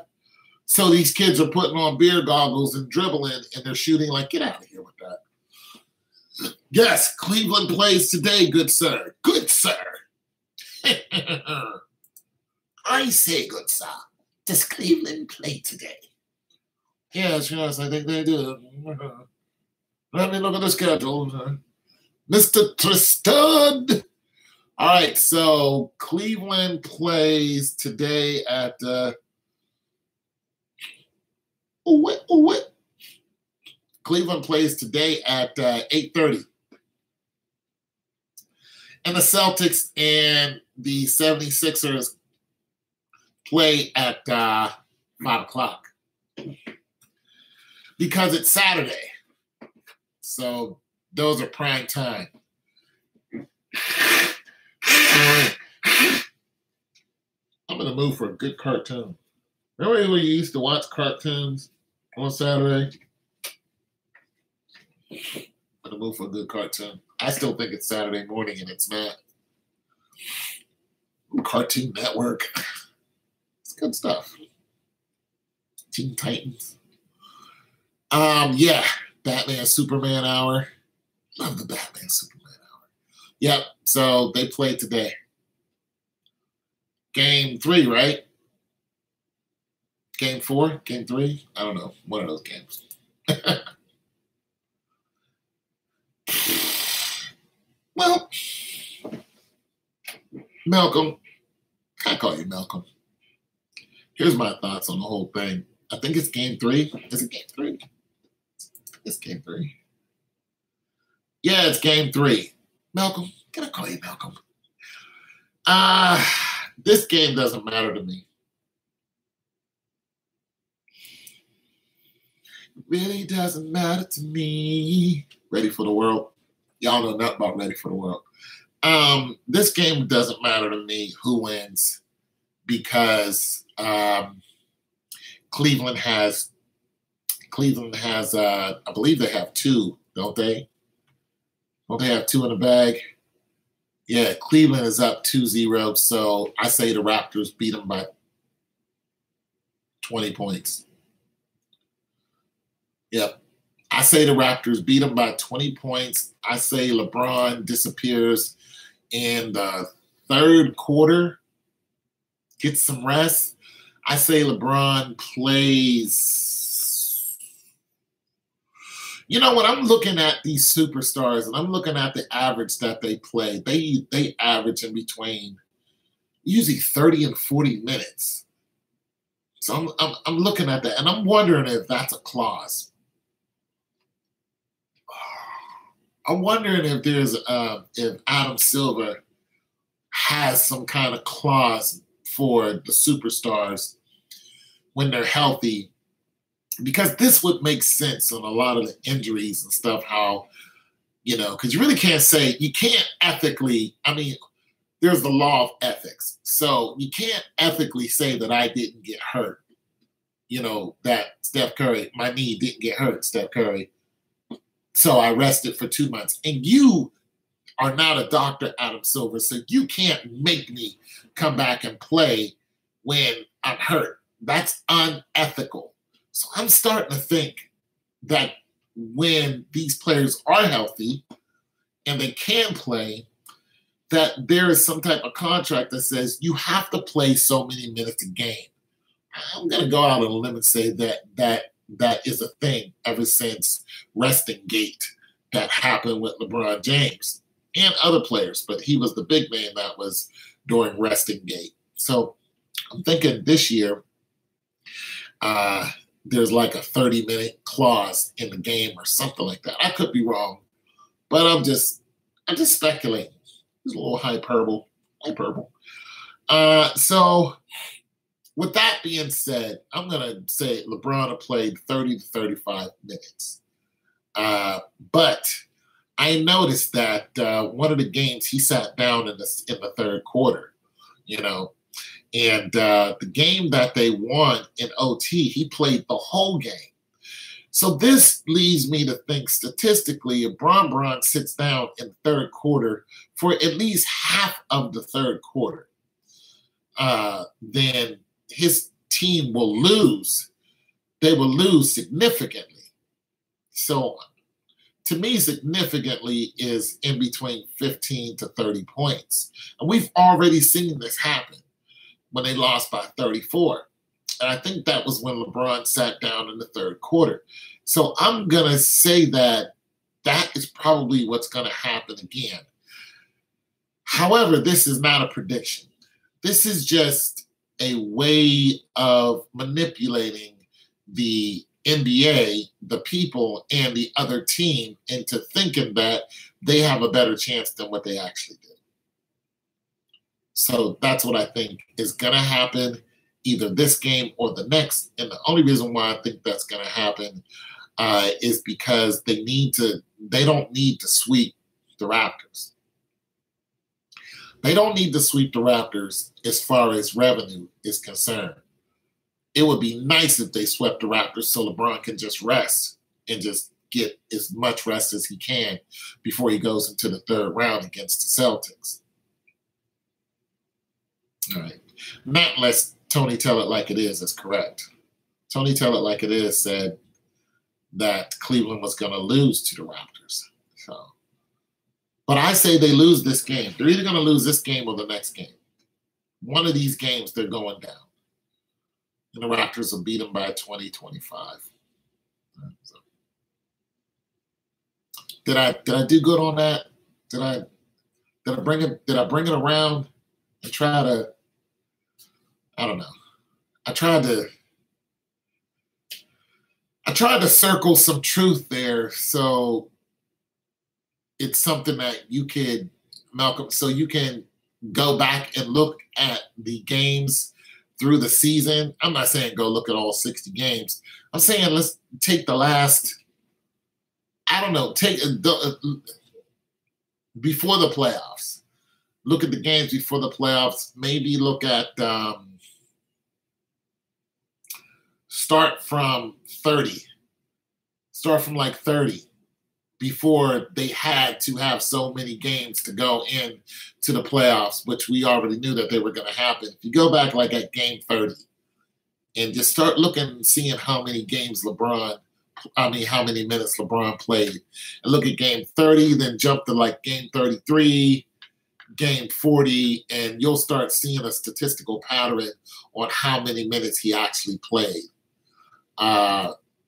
So these kids are putting on beer goggles and dribbling, and they're shooting like, get out of here with that. Yes, Cleveland plays today, good sir. Good sir. I say, good sir. Does Cleveland play today? Yes, I think they do. Let me look at the schedule. Mr. Tristan. All right, so Cleveland plays today at Cleveland plays today at 8:30. And the Celtics and the 76ers play at 5 o'clock. Because it's Saturday. So those are prime time. I'm in the mood for a good cartoon. Remember when you used to watch cartoons on Saturday? I'm in the mood for a good cartoon. I still think it's Saturday morning and it's not. Cartoon Network. It's good stuff. Teen Titans. Yeah, Batman Superman hour. Love the Batman Superman hour. Yep, so they played today. Game 3, right? Game 4? Game 3? I don't know. One of those games. Well, Malcolm, I call you Malcolm. Here's my thoughts on the whole thing. I think it's game 3. Is it game 3? It's game 3. Yeah, it's game 3. Malcolm, can I call you Malcolm? This game doesn't matter to me. It really doesn't matter to me. Ready for the World? Y'all know nothing about Ready for the World. This game doesn't matter to me who wins because Cleveland has, I believe they have 2, don't they? Don't they have 2 in the bag? Yeah, Cleveland is up 2-0, so I say the Raptors beat them by 20 points. Yep. I say the Raptors beat them by 20 points. I say LeBron disappears in the third quarter, gets some rest. I say LeBron plays. You know, when I'm looking at these superstars and I'm looking at the average that they play, they average in between usually 30 and 40 minutes. So I'm looking at that and I'm wondering if that's a clause. I'm wondering if there's if Adam Silver has some kind of clause for the superstars when they're healthy, because this would make sense on a lot of the injuries and stuff. How, you know, because you really can't say, you can't ethically. I mean, there's the law of ethics, so you can't ethically say that I didn't get hurt. You know, that Steph Curry, my knee didn't get hurt, Steph Curry. So I rested for 2 months. And you are not a doctor, Adam Silver, so you can't make me come back and play when I'm hurt. That's unethical. So I'm starting to think that when these players are healthy and they can play, that there is some type of contract that says you have to play so many minutes a game. I'm going to go out on a limb and say that is a thing ever since Resting Gate that happened with LeBron James and other players, but he was the big man that was during Resting Gate. So I'm thinking this year there's like a 30-minute clause in the game or something like that. I could be wrong, but I'm just speculating. It's a little hyperbole. So with that being said, I'm going to say LeBron played 30 to 35 minutes. But I noticed that one of the games he sat down in the third quarter, you know, and the game that they won in OT, he played the whole game. So this leads me to think statistically, if Bron sits down in the third quarter for at least half of the third quarter, then his team will lose. They will lose significantly. So to me, significantly is in between 15 to 30 points. And we've already seen this happen when they lost by 34. And I think that was when LeBron sat down in the third quarter. So I'm going to say that is probably what's going to happen again. However, this is not a prediction. This is just a way of manipulating the NBA, the people, and the other team into thinking that they have a better chance than what they actually do. So that's what I think is going to happen, either this game or the next. And the only reason why I think that's going to happen is because they don't need to sweep the Raptors. They don't need to sweep the Raptors as far as revenue is concerned. It would be nice if they swept the Raptors so LeBron can just rest and just get as much rest as he can before he goes into the third round against the Celtics. All right. Not unless Tony Tell It Like It Is correct. Tony Tell It Like It Is said that Cleveland was going to lose to the Raptors. So, but I say they lose this game. They're either going to lose this game or the next game. One of these games, they're going down. And the Raptors will beat them by 20, 25. So, did I do good on that? Did I bring it around and try to, I don't know. I tried to circle some truth there, so it's something that you could, Malcolm, so you can go back and look at the games through the season. I'm not saying go look at all 60 games. I'm saying let's take the last, I don't know, before the playoffs. Look at the games before the playoffs. Maybe look at start from 30. Start from like 30 before they had to have so many games to go in to the playoffs, which we already knew that they were going to happen. If you go back like at game 30 and just start looking and seeing how many minutes LeBron played, and look at game 30, then jump to like game 33, game 40, and you'll start seeing a statistical pattern on how many minutes he actually played.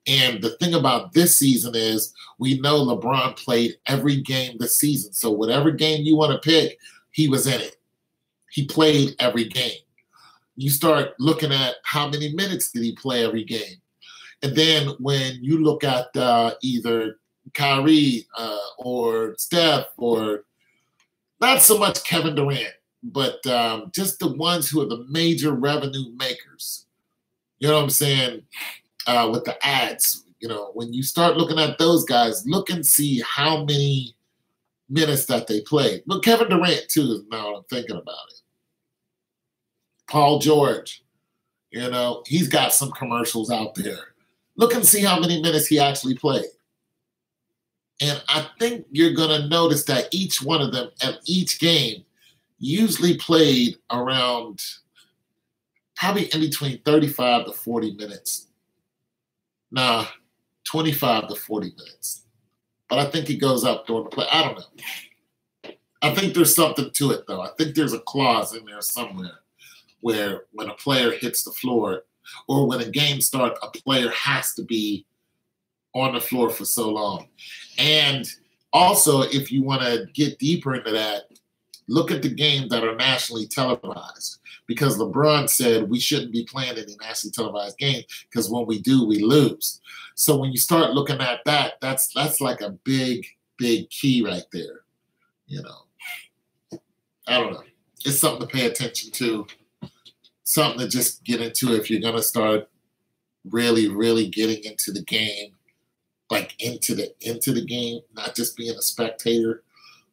And the thing about this season is we know LeBron played every game this season. So whatever game you want to pick, he was in it. He played every game. You start looking at how many minutes did he play every game. And then when you look at either Kyrie or Steph, or not so much Kevin Durant, but just the ones who are the major revenue makers. You know what I'm saying? With the ads, when you start looking at those guys, look and see how many minutes that they played. But Kevin Durant, too, now I'm thinking about it. Paul George, he's got some commercials out there. Look and see how many minutes he actually played. And I think you're going to notice that each one of them at each game usually played around probably in between 35 to 40 minutes. Nah, 25 to 40 minutes. But I think he goes up during the play. I don't know. I think there's something to it, though. I think there's a clause in there somewhere where when a player hits the floor or when a game starts, a player has to be on the floor for so long. And also, if you want to get deeper into that, look at the games that are nationally televised. Because LeBron said we shouldn't be playing any nationally televised games because when we do, we lose. So when you start looking at that, that's like a big, big key right there. I don't know. It's something to pay attention to. Something to just get into if you're going to start really, really getting into the game, like into the game, not just being a spectator,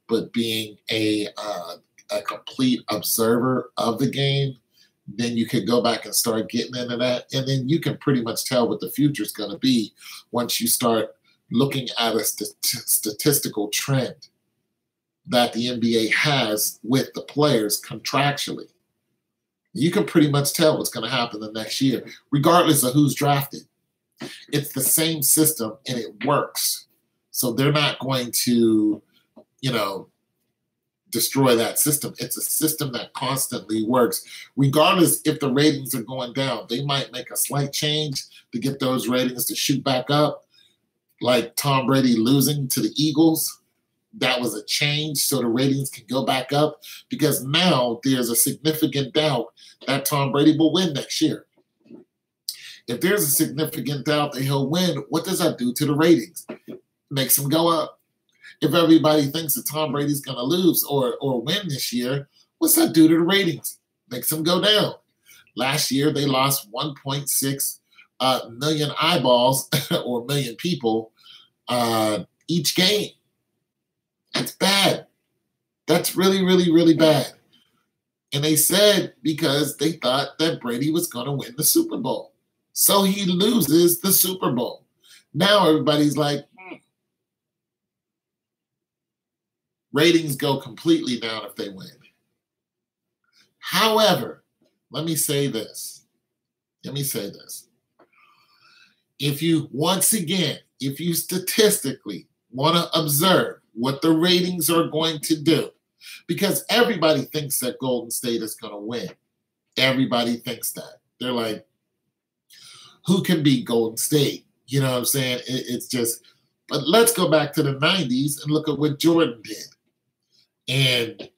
but being a complete observer of the game. Then you can go back and start getting into that. And then you can pretty much tell what the future is going to be once you start looking at a statistical trend that the NBA has with the players contractually. You can pretty much tell what's going to happen the next year, regardless of who's drafted. It's the same system and it works. So they're not going to, destroy that system. It's a system that constantly works. Regardless if the ratings are going down, they might make a slight change to get those ratings to shoot back up. Like Tom Brady losing to the Eagles, that was a change so the ratings can go back up because now there's a significant doubt that Tom Brady will win next year. If there's a significant doubt that he'll win, what does that do to the ratings? Makes them go up. If everybody thinks that Tom Brady's going to lose or win this year, what's that do to the ratings? Makes them go down. Last year, they lost 1.6 million eyeballs or million people each game. That's bad. That's really, really, really bad. And they said because they thought that Brady was going to win the Super Bowl. So he loses the Super Bowl. Now everybody's like, ratings go completely down if they win. However, let me say this. Let me say this. If you, once again, if you statistically want to observe what the ratings are going to do, because everybody thinks that Golden State is going to win. Everybody thinks that. They're like, who can beat Golden State? You know what I'm saying? It's just, but let's go back to the 90s and look at what Jordan did and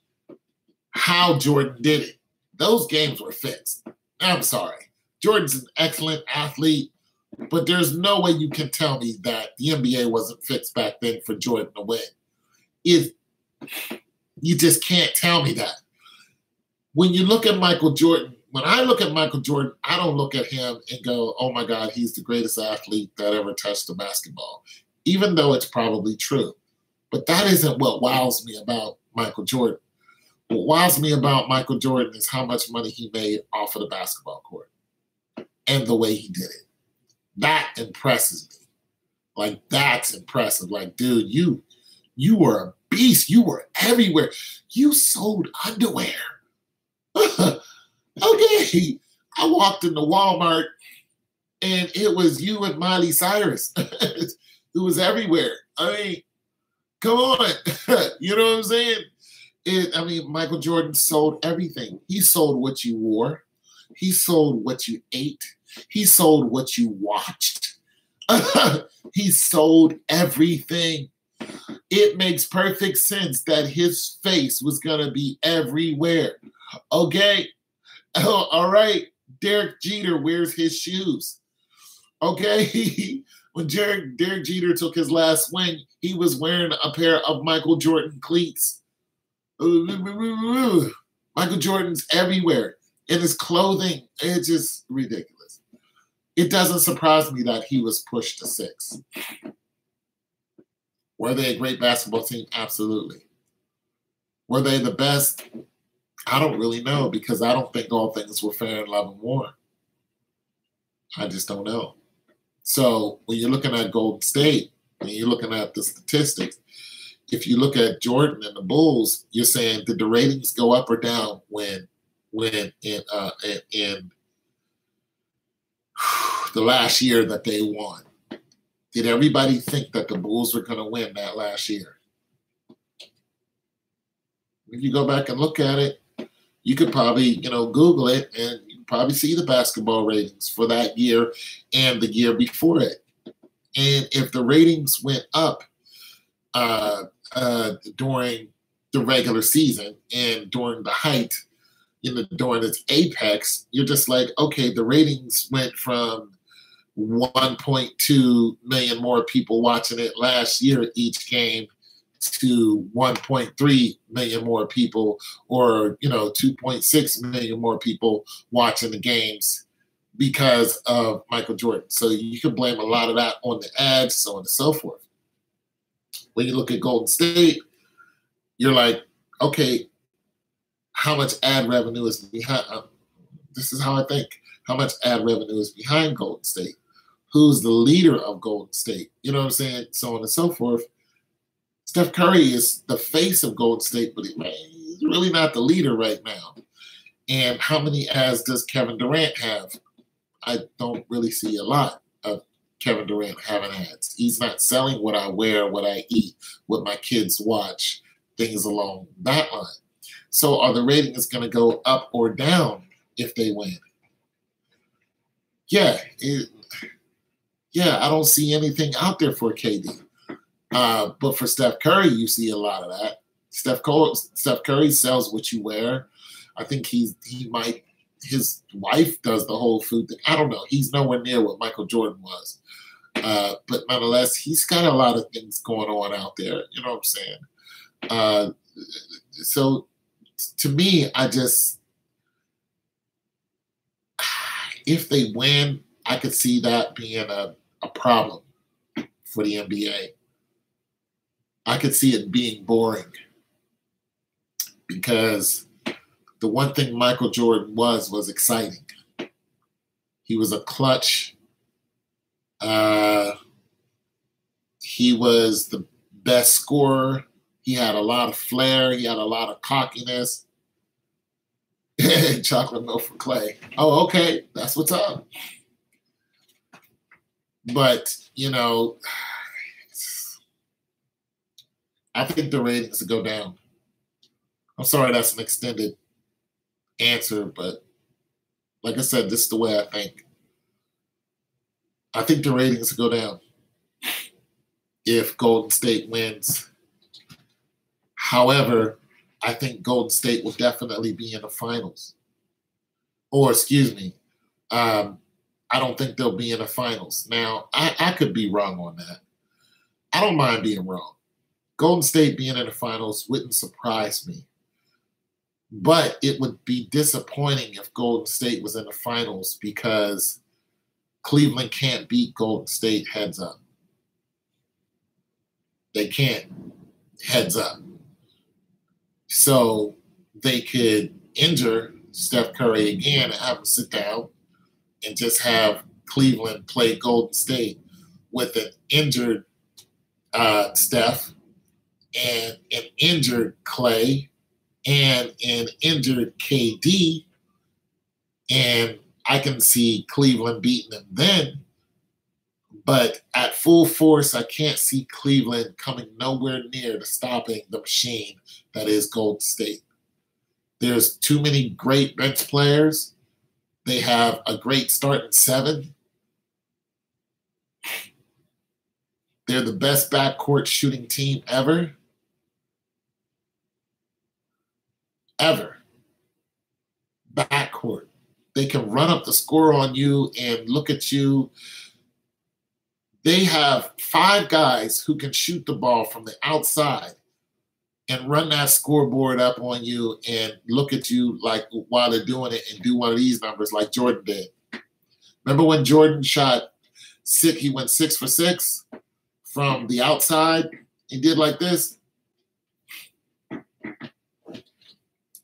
how Jordan did it. Those games were fixed. I'm sorry. Jordan's an excellent athlete, but there's no way you can tell me that the NBA wasn't fixed back then for Jordan to win. You just can't tell me that. When you look at Michael Jordan, when I look at Michael Jordan, I don't look at him and go, oh my God, he's the greatest athlete that ever touched the basketball, even though it's probably true. But that isn't what wows me about Michael Jordan. What wows me about Michael Jordan is how much money he made off of the basketball court and the way he did it. That impresses me. Like, that's impressive. Like, dude, you were a beast. You were everywhere. You sold underwear. Okay. I walked into Walmart and it was you and Miley Cyrus. It was everywhere. I mean, come on. You know what I'm saying? Michael Jordan sold everything. He sold what you wore. He sold what you ate. He sold what you watched. He sold everything. It makes perfect sense that his face was going to be everywhere. Okay? Oh, all right. Derek Jeter wears his shoes. Okay? When Derek Jeter took his last swing, he was wearing a pair of Michael Jordan cleats. Michael Jordan's everywhere. In his clothing, it's just ridiculous. It doesn't surprise me that he was pushed to 6. Were they a great basketball team? Absolutely. Were they the best? I don't really know, because I don't think all things were fair in love and war. I just don't know. So when you're looking at Golden State and you're looking at the statistics, if you look at Jordan and the Bulls, you're saying, did the ratings go up or down when in the last year that they won? Did everybody think that the Bulls were going to win that last year? If you go back and look at it, you could probably, Google it, and you can probably see the basketball ratings for that year and the year before it. And if the ratings went up during the regular season and during the height, during its apex, you're just like, okay, the ratings went from 1.2 million more people watching it last year each game to 1.3 million more people, or 2.6 million more people watching the games because of Michael Jordan. So you can blame a lot of that on the ads, so on and so forth. When you look at Golden State, you're like, okay, how much ad revenue is behind? This is how I think. How much ad revenue is behind Golden State? Who's the leader of Golden State? You know what I'm saying? So on and so forth. Steph Curry is the face of Golden State, but he's really not the leader right now. And how many ads does Kevin Durant have? I don't really see a lot of Kevin Durant having ads. He's not selling what I wear, what I eat, what my kids watch, things along that line. So are the ratings going to go up or down if they win? Yeah, I don't see anything out there for KD. But for Steph Curry, you see a lot of that. Steph Curry sells what you wear. I think his wife does the whole food thing. I don't know. He's nowhere near what Michael Jordan was. But nonetheless, he's got a lot of things going on out there. You know what I'm saying? So to me, if they win, I could see that being a problem for the NBA. I could see it being boring, because the one thing Michael Jordan was exciting. He was a clutch. He was the best scorer. He had a lot of flair. He had a lot of cockiness. Chocolate milk for Clay. Oh, okay. That's what's up. But, you know, I think the ratings will go down. I'm sorry that's an extended answer, but like I said, this is the way I think. I think the ratings will go down if Golden State wins. However, I think Golden State will definitely be in the finals. Or, excuse me, I don't think they'll be in the finals. Now, I could be wrong on that. I don't mind being wrong. Golden State being in the finals wouldn't surprise me. But it would be disappointing if Golden State was in the finals because Cleveland can't beat Golden State heads up. They can't heads up. So they could injure Steph Curry again and have him sit down and just have Cleveland play Golden State with an injured Steph and an injured Clay and an injured KD, and I can see Cleveland beating them then. But at full force, I can't see Cleveland coming nowhere near to stopping the machine that is Golden State. There's too many great bench players. They have a great starting seven. They're the best backcourt shooting team ever. Ever. Backcourt. They can run up the score on you and look at you. They have 5 guys who can shoot the ball from the outside and run that scoreboard up on you and look at you like while they're doing it and do one of these numbers like Jordan did. Remember when Jordan shot 6, he went 6 for 6 from the outside? He did like this.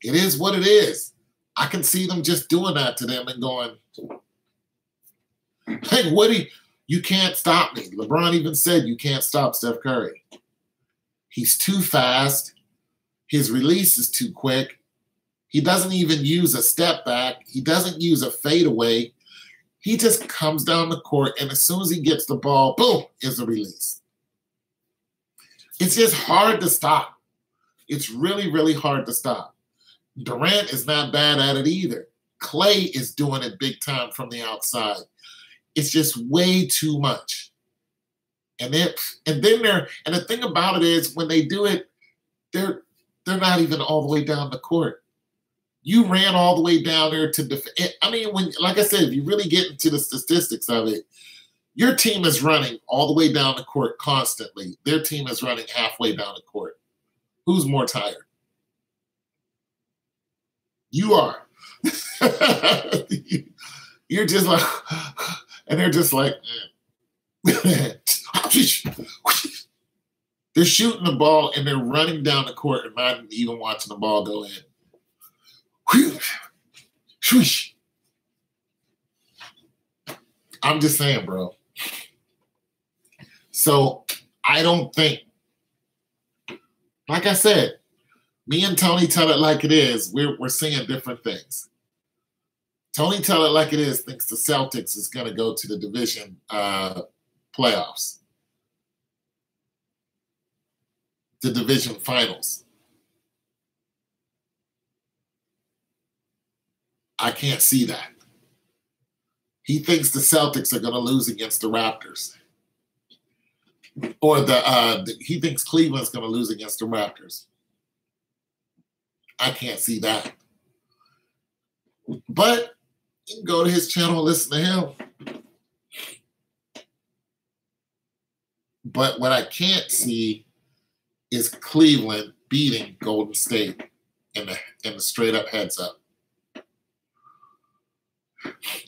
It is what it is. I can see them just doing that to them and going, hey, Woody, you can't stop me. LeBron even said you can't stop Steph Curry. He's too fast. His release is too quick. He doesn't even use a step back. He doesn't use a fadeaway. He just comes down the court, and as soon as he gets the ball, boom, is a release. It's just hard to stop. It's really, really hard to stop. Durant is not bad at it either. Clay is doing it big time from the outside. It's just way too much. And the thing about it is when they do it, they're not even all the way down the court. You ran all the way down there to defend. I mean, like I said, if you really get into the statistics of it, your team is running all the way down the court constantly. Their team is running halfway down the court. Who's more tired? You are. You're just like, and they're just like, they're shooting the ball and they're running down the court and not even watching the ball go in. I'm just saying, bro. So I don't think, like I said, me and Tony Tell It Like It Is, we're seeing different things. Tony Tell It Like It Is thinks the Celtics is going to go to the division playoffs. The division finals. I can't see that. He thinks the Celtics are going to lose against the Raptors. Or he thinks Cleveland's going to lose against the Raptors. I can't see that. But you can go to his channel and listen to him. But what I can't see is Cleveland beating Golden State in the straight up heads up.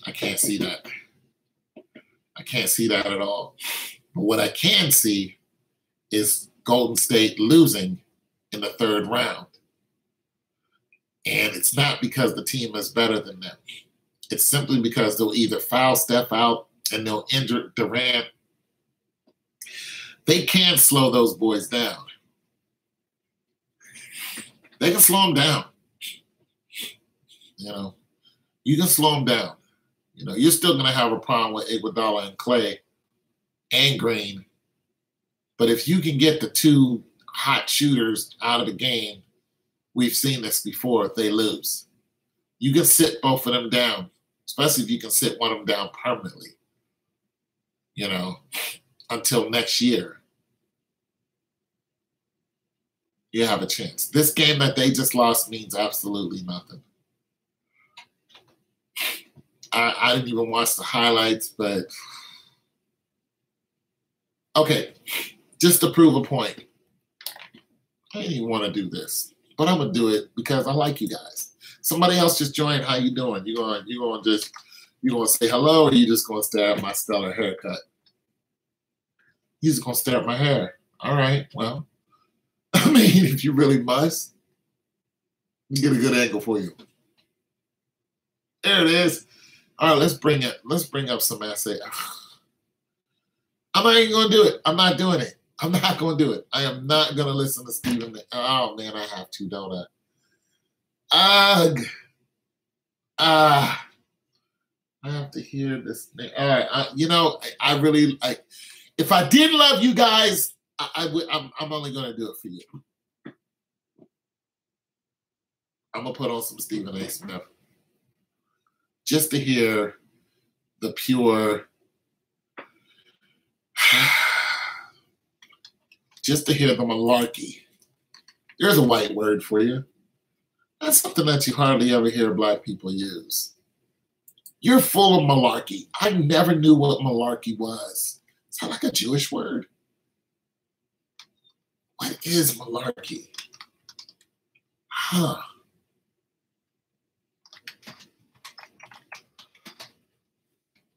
I can't see that. I can't see that at all. But what I can see is Golden State losing in the 3rd round. And it's not because the team is better than them. It's simply because they'll either foul Steph out and they'll injure Durant. They can't slow those boys down. They can slow them down. You know, you can slow him down. You know, you're still going to have a problem with Iguodala and Clay and Green. But if you can get the two hot shooters out of the game, we've seen this before, if they lose. You can sit both of them down, especially if you can sit one of them down permanently, you know, until next year. You have a chance. This game that they just lost means absolutely nothing. I didn't even watch the highlights, but okay, just to prove a point. I didn't even want to do this, but I'm gonna do it because I like you guys. Somebody else just joined. How you doing? You gonna say hello, or you just gonna stare at my stellar haircut? You just gonna stare at my hair? All right. Well, I mean, if you really must, let me get a good angle for you. There it is. All right, let's bring up some essay. I'm not even gonna do it. I'm not doing it. I'm not gonna do it. I am not gonna listen to Stephen. Oh man, I have to, don't I? Ugh. I have to hear this. All right, I really like. If I didn't love you guys, I'm only gonna do it for you. I'm gonna put on some Stephen A. Smith just to hear the pure, just to hear the malarkey. There's a white word for you. That's something that you hardly ever hear Black people use. You're full of malarkey. I never knew what malarkey was. Is that like a Jewish word? What is malarkey? Huh.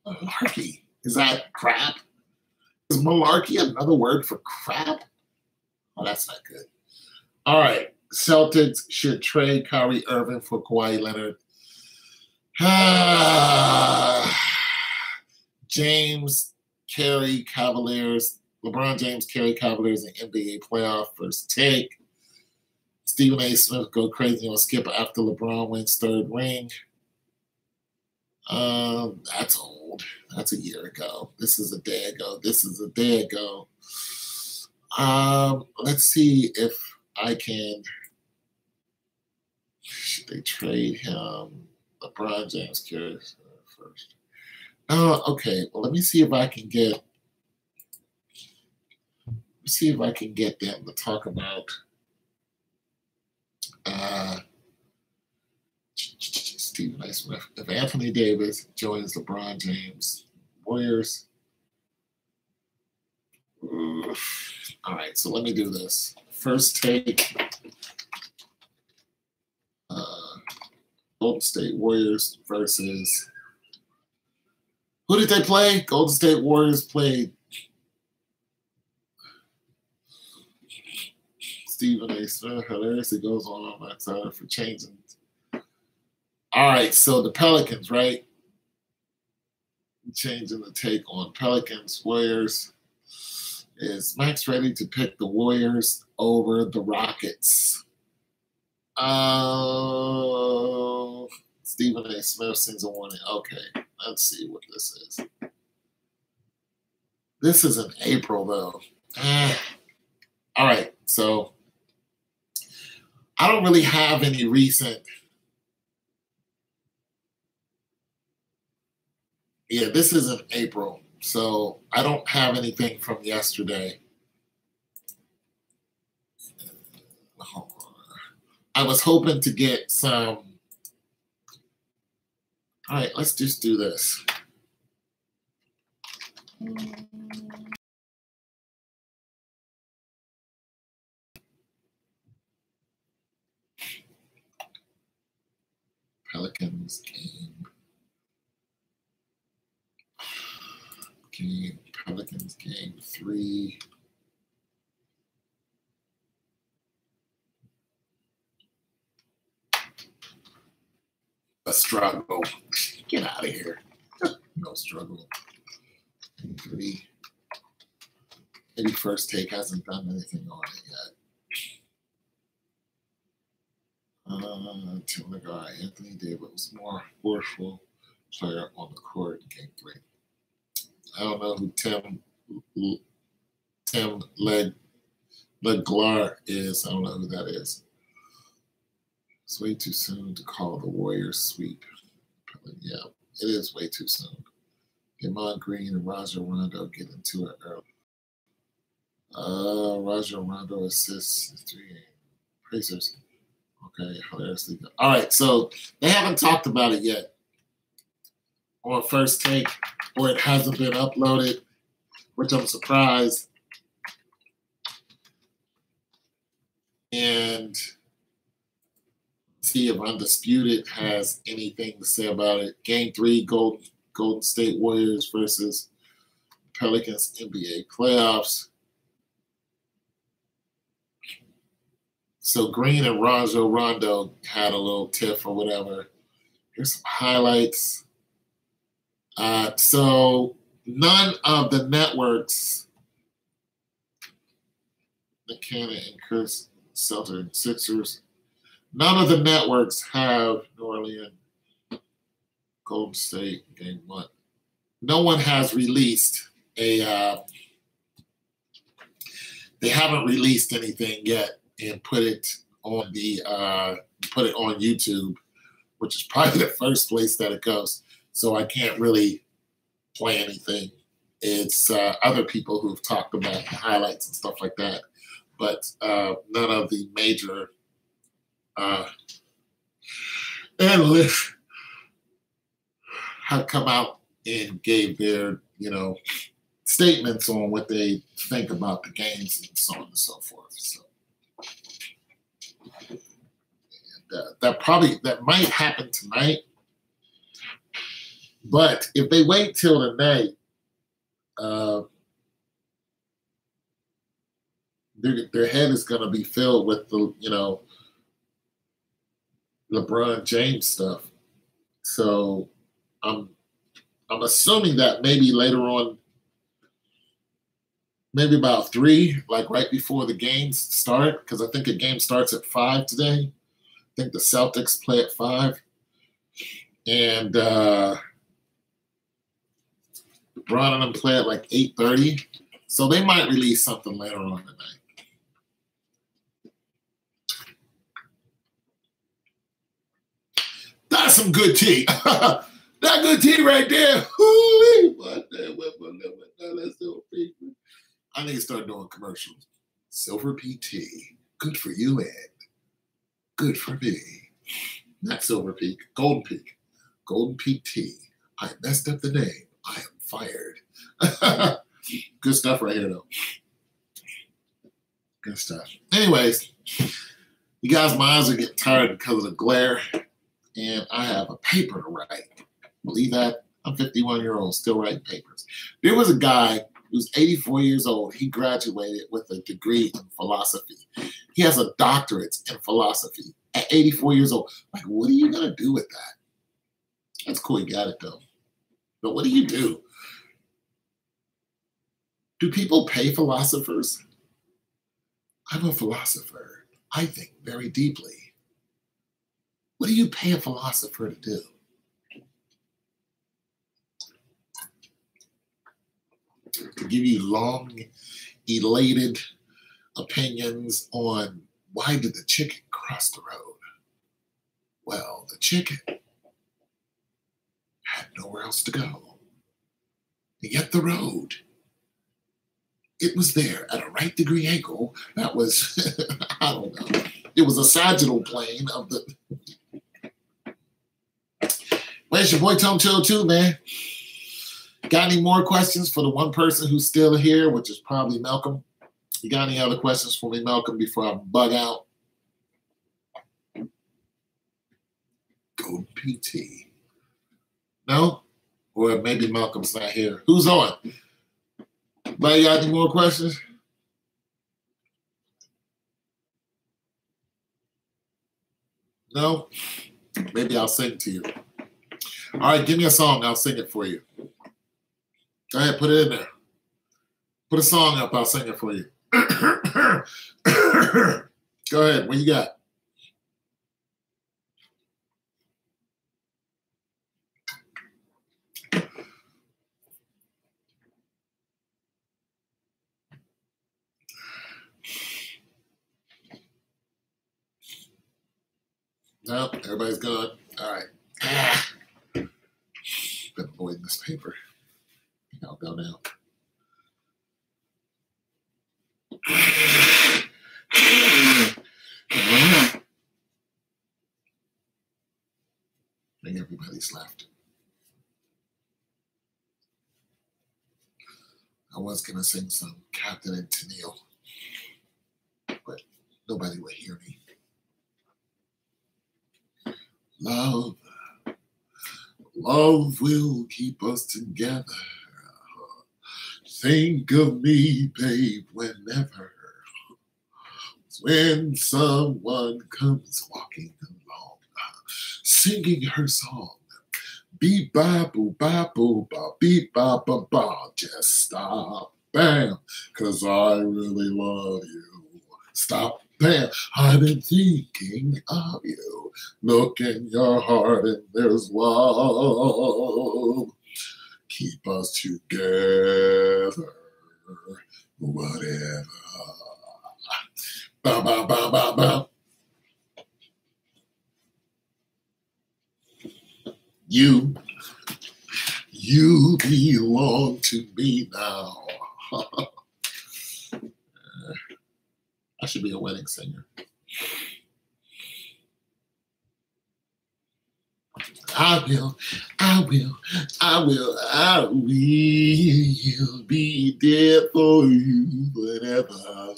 Malarkey. Is that crap? Is malarkey another word for crap? Oh, that's not good. All right. Celtics should trade Kyrie Irving for Kawhi Leonard. James Carey Cavaliers. LeBron James Carey Cavaliers in NBA playoff first take. Stephen A. Smith go crazy on Skip after LeBron wins third ring. That's old. That's a year ago. This is a day ago. Let's see if I can. Should they trade him? LeBron James Carey first. Oh, okay. Well, let me see if I can get. See if I can get them to talk about Stephen A. Smith. If Anthony Davis joins LeBron James Warriors. All right, so let me do this. First take. Golden State Warriors versus. Who did they play? Golden State Warriors played Stephen A. Smith hilariously goes on that side for changing. All right, so the Pelicans, right? Changing the take on Pelicans. Warriors. Is Max ready to pick the Warriors over the Rockets? Stephen A. Smith sends a warning. Okay, let's see what this is. This is in April, though. All right, so I don't really have any recent. Yeah, this is in April, so I don't have anything from yesterday. I was hoping to get some. All right, let's just do this. Pelicans game. Pelicans game 3. A struggle. Get out of here. No struggle. 3. Maybe first take hasn't done anything on it Tim McGuire, Anthony Davis was more forceful player on the court in Game 3. I don't know who Tim Leglar is. I don't know who that is. It's way too soon to call the Warriors sweep. Yeah, it is way too soon. Damon Green and Rajon Rondo get into it early. Rajon Rondo assists 3 Pacers. Okay, hilariously good. All right, so they haven't talked about it yet on First Take, or it hasn't been uploaded, which I'm surprised. And see if Undisputed has anything to say about it. Game 3, Golden State Warriors versus Pelicans NBA playoffs. So Green and Rajon Rondo had a little tiff or whatever. Here's some highlights. So none of the networks, McKenna and Chris Celtics and Sixers, none of the networks have New Orleans, Golden State, Game 1. No one has released they haven't released anything yet and put it on YouTube, which is probably the first place that it goes. So I can't really play anything. It's other people who've talked about the highlights and stuff like that, but none of the major analysts have come out and gave their, statements on what they think about the games and so on and so forth. So that might happen tonight. But if they wait till tonight, their head is going to be filled with the, LeBron James stuff. So I'm assuming that maybe later on, maybe about 3, like right before the games start, because I think the game starts at 5 today. I think the Celtics play at 5. And LeBron and them play at like 8:30. So they might release something later on tonight. That's some good tea. That good tea right there. I need to start doing commercials. Silver Peak tea. Good for you and good for me. Not Silver Peak. Golden Peak. Golden Peak tea. I messed up the name. I am fired. Good stuff right here, though. Good stuff. Anyways, you guys, my eyes are getting tired because of the glare, and I have a paper to write. Believe that? I'm 51 years old, still writing papers. There was a guy who's 84 years old. He graduated with a degree in philosophy. He has a doctorate in philosophy at 84 years old. Like, what are you going to do with that? That's cool. You got it, though. But what do you do? Do people pay philosophers? I'm a philosopher. I think very deeply. What do you pay a philosopher to do? To give you long, elated opinions on why did the chicken cross the road? Well, the chicken had nowhere else to go. And yet the road, it was there at a right degree angle. That was, I don't know. It was a sagittal plane of the. Well, it's your boy Tom 202, man. Got any more questions for the one person who's still here, which is probably Malcolm? You got any other questions for me, Malcolm, before I bug out? Golden PT. No? Or maybe Malcolm's not here. Who's on? Anybody got any more questions? No? Maybe I'll sing to you. All right, give me a song. I'll sing it for you. Go ahead, put it in there. Put a song up. I'll sing it for you. Go ahead. What you got? Everybody's gone. All right. Been avoiding this paper. I'll go now. I think everybody's left. I was going to sing some Captain and Tennille, but nobody would hear me. Love will keep us together. Think of me, babe, whenever. When someone comes walking along, singing her song. Beep, ba, boo, ba, boo, ba, beep, ba, ba, ba. Just stop, bam, 'cause I really love you. Stop, bam, I've been thinking of you. Look in your heart and there's love. Keep us together, whatever. Ba, ba, ba, ba, ba. You belong to me now. I should be a wedding singer. I will be there for you whenever.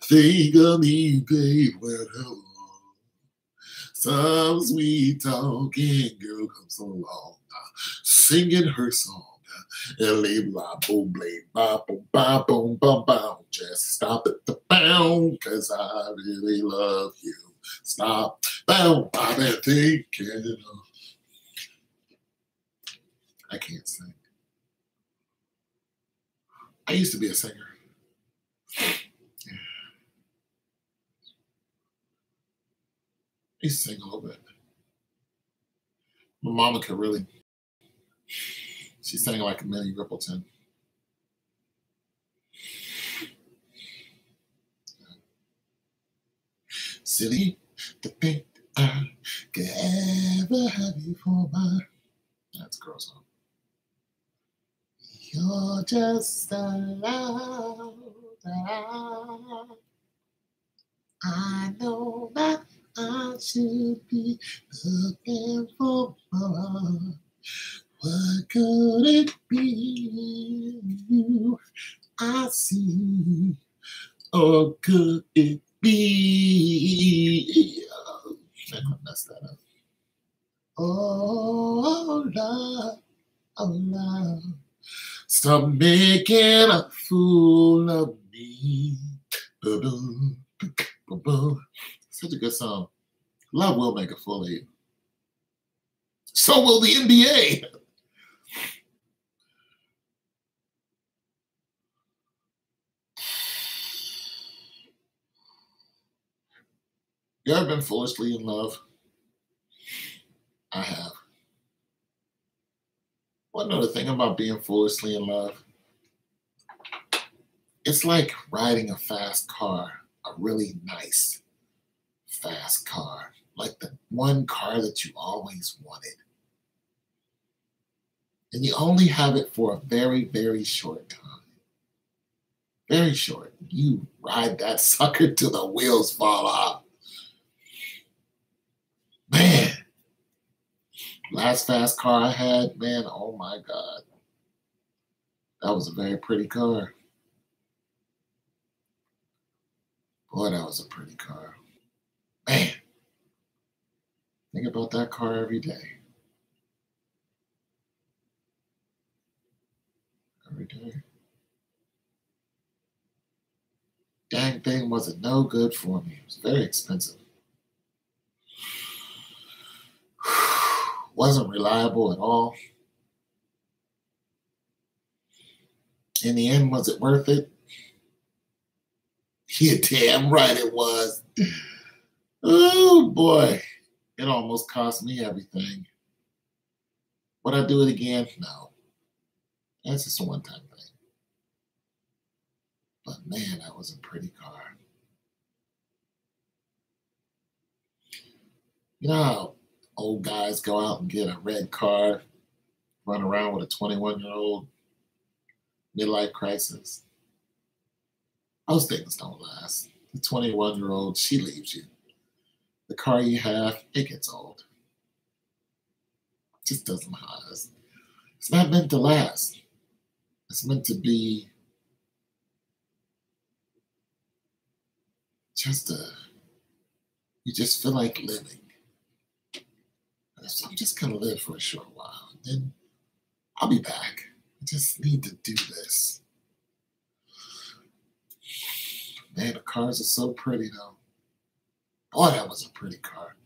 Think of me, babe, whenever. Some sweet talking girl comes along, singing her song. And blah, boom, blade, ba, boom, ba, boom, bum, boom. Just stop at the bound, 'cause I really love you. Stop, bound, I've been thinking of. I can't sing. I used to be a singer. I used to sing a little bit. My mama could really. She sang like a Minnie Riperton. Silly to think I could ever have you for mine. That's a girl song. You're just the love that I know that I should be looking for more. What could it be you I see? Or could it be? I messed that up. Oh, love, oh, love. Stop making a fool of me. Ba-boom, ba-boom. Such a good song. Love will make a fool of you. So will the NBA. You ever been foolishly in love? I have. Well, another thing about being foolishly in love, it's like riding a fast car, a really nice, fast car, like the one car that you always wanted. And you only have it for a very, very short time. Very short. You ride that sucker till the wheels fall off. Man, last fast car I had, man, oh my God. That was a very pretty car. Boy, that was a pretty car. Man, think about that car every day. Every day. Dang thing wasn't no good for me. It was very expensive. Wasn't reliable at all. In the end, was it worth it? You're damn right it was. Oh boy, it almost cost me everything. Would I do it again? No. That's just a one-time thing. But man, that was a pretty car. You know how old guys go out and get a red car, run around with a 21-year-old midlife crisis? Those things don't last. The 21-year-old, she leaves you. The car you have, it gets old. It just doesn't last. It's not meant to last. It's meant to be just you just feel like living. So you just kind of live for a short while. And then I'll be back. I just need to do this. Man, the cars are so pretty though. Boy, that was a pretty car.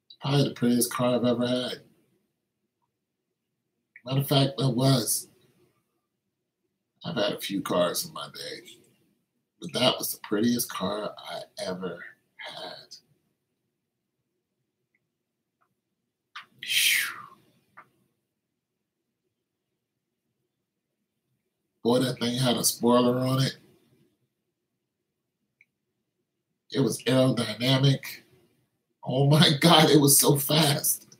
It's probably the prettiest car I've ever had. Matter of fact, that was. I've had a few cars in my day, but that was the prettiest car I ever had. Phew. Boy, that thing had a spoiler on it. It was aerodynamic. Oh my God, it was so fast.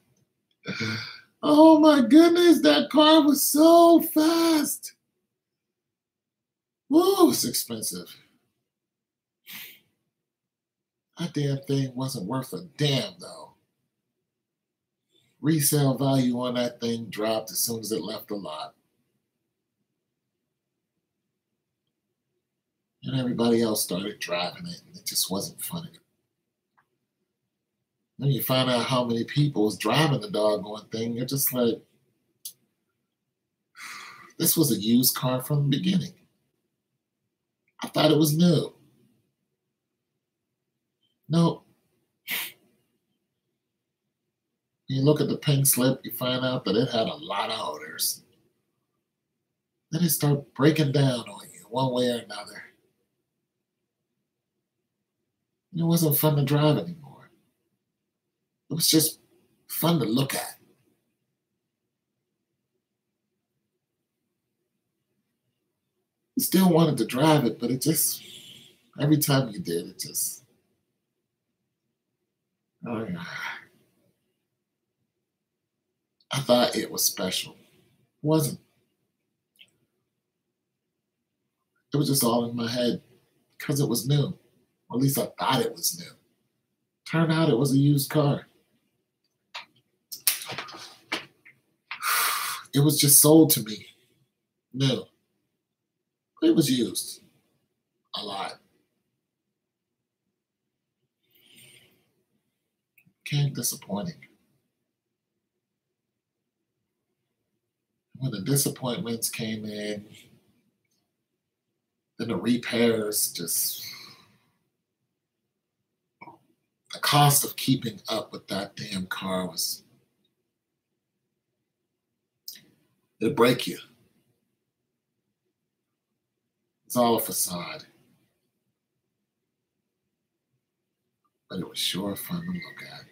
Oh my goodness, that car was so fast. Whoa, it's expensive. That damn thing wasn't worth a damn though. Resale value on that thing dropped as soon as it left the lot. And everybody else started driving it, and it just wasn't funny. Then you find out how many people was driving the doggone thing, you're just like, this was a used car from the beginning. I thought it was new. No. You look at the pink slip, you find out that it had a lot of odors. Then it start breaking down on you one way or another. It wasn't fun to drive anymore. It was just fun to look at. You still wanted to drive it, but it just, every time you did, it just, oh yeah. I thought it was special. It wasn't. It was just all in my head because it was new. Or at least I thought it was new. Turned out it was a used car. It was just sold to me new. It was used a lot. Became disappointing. When the disappointments came in, then the repairs just, the cost of keeping up with that damn car was, it'll break you. It's all a facade. But it was sure fun to look at.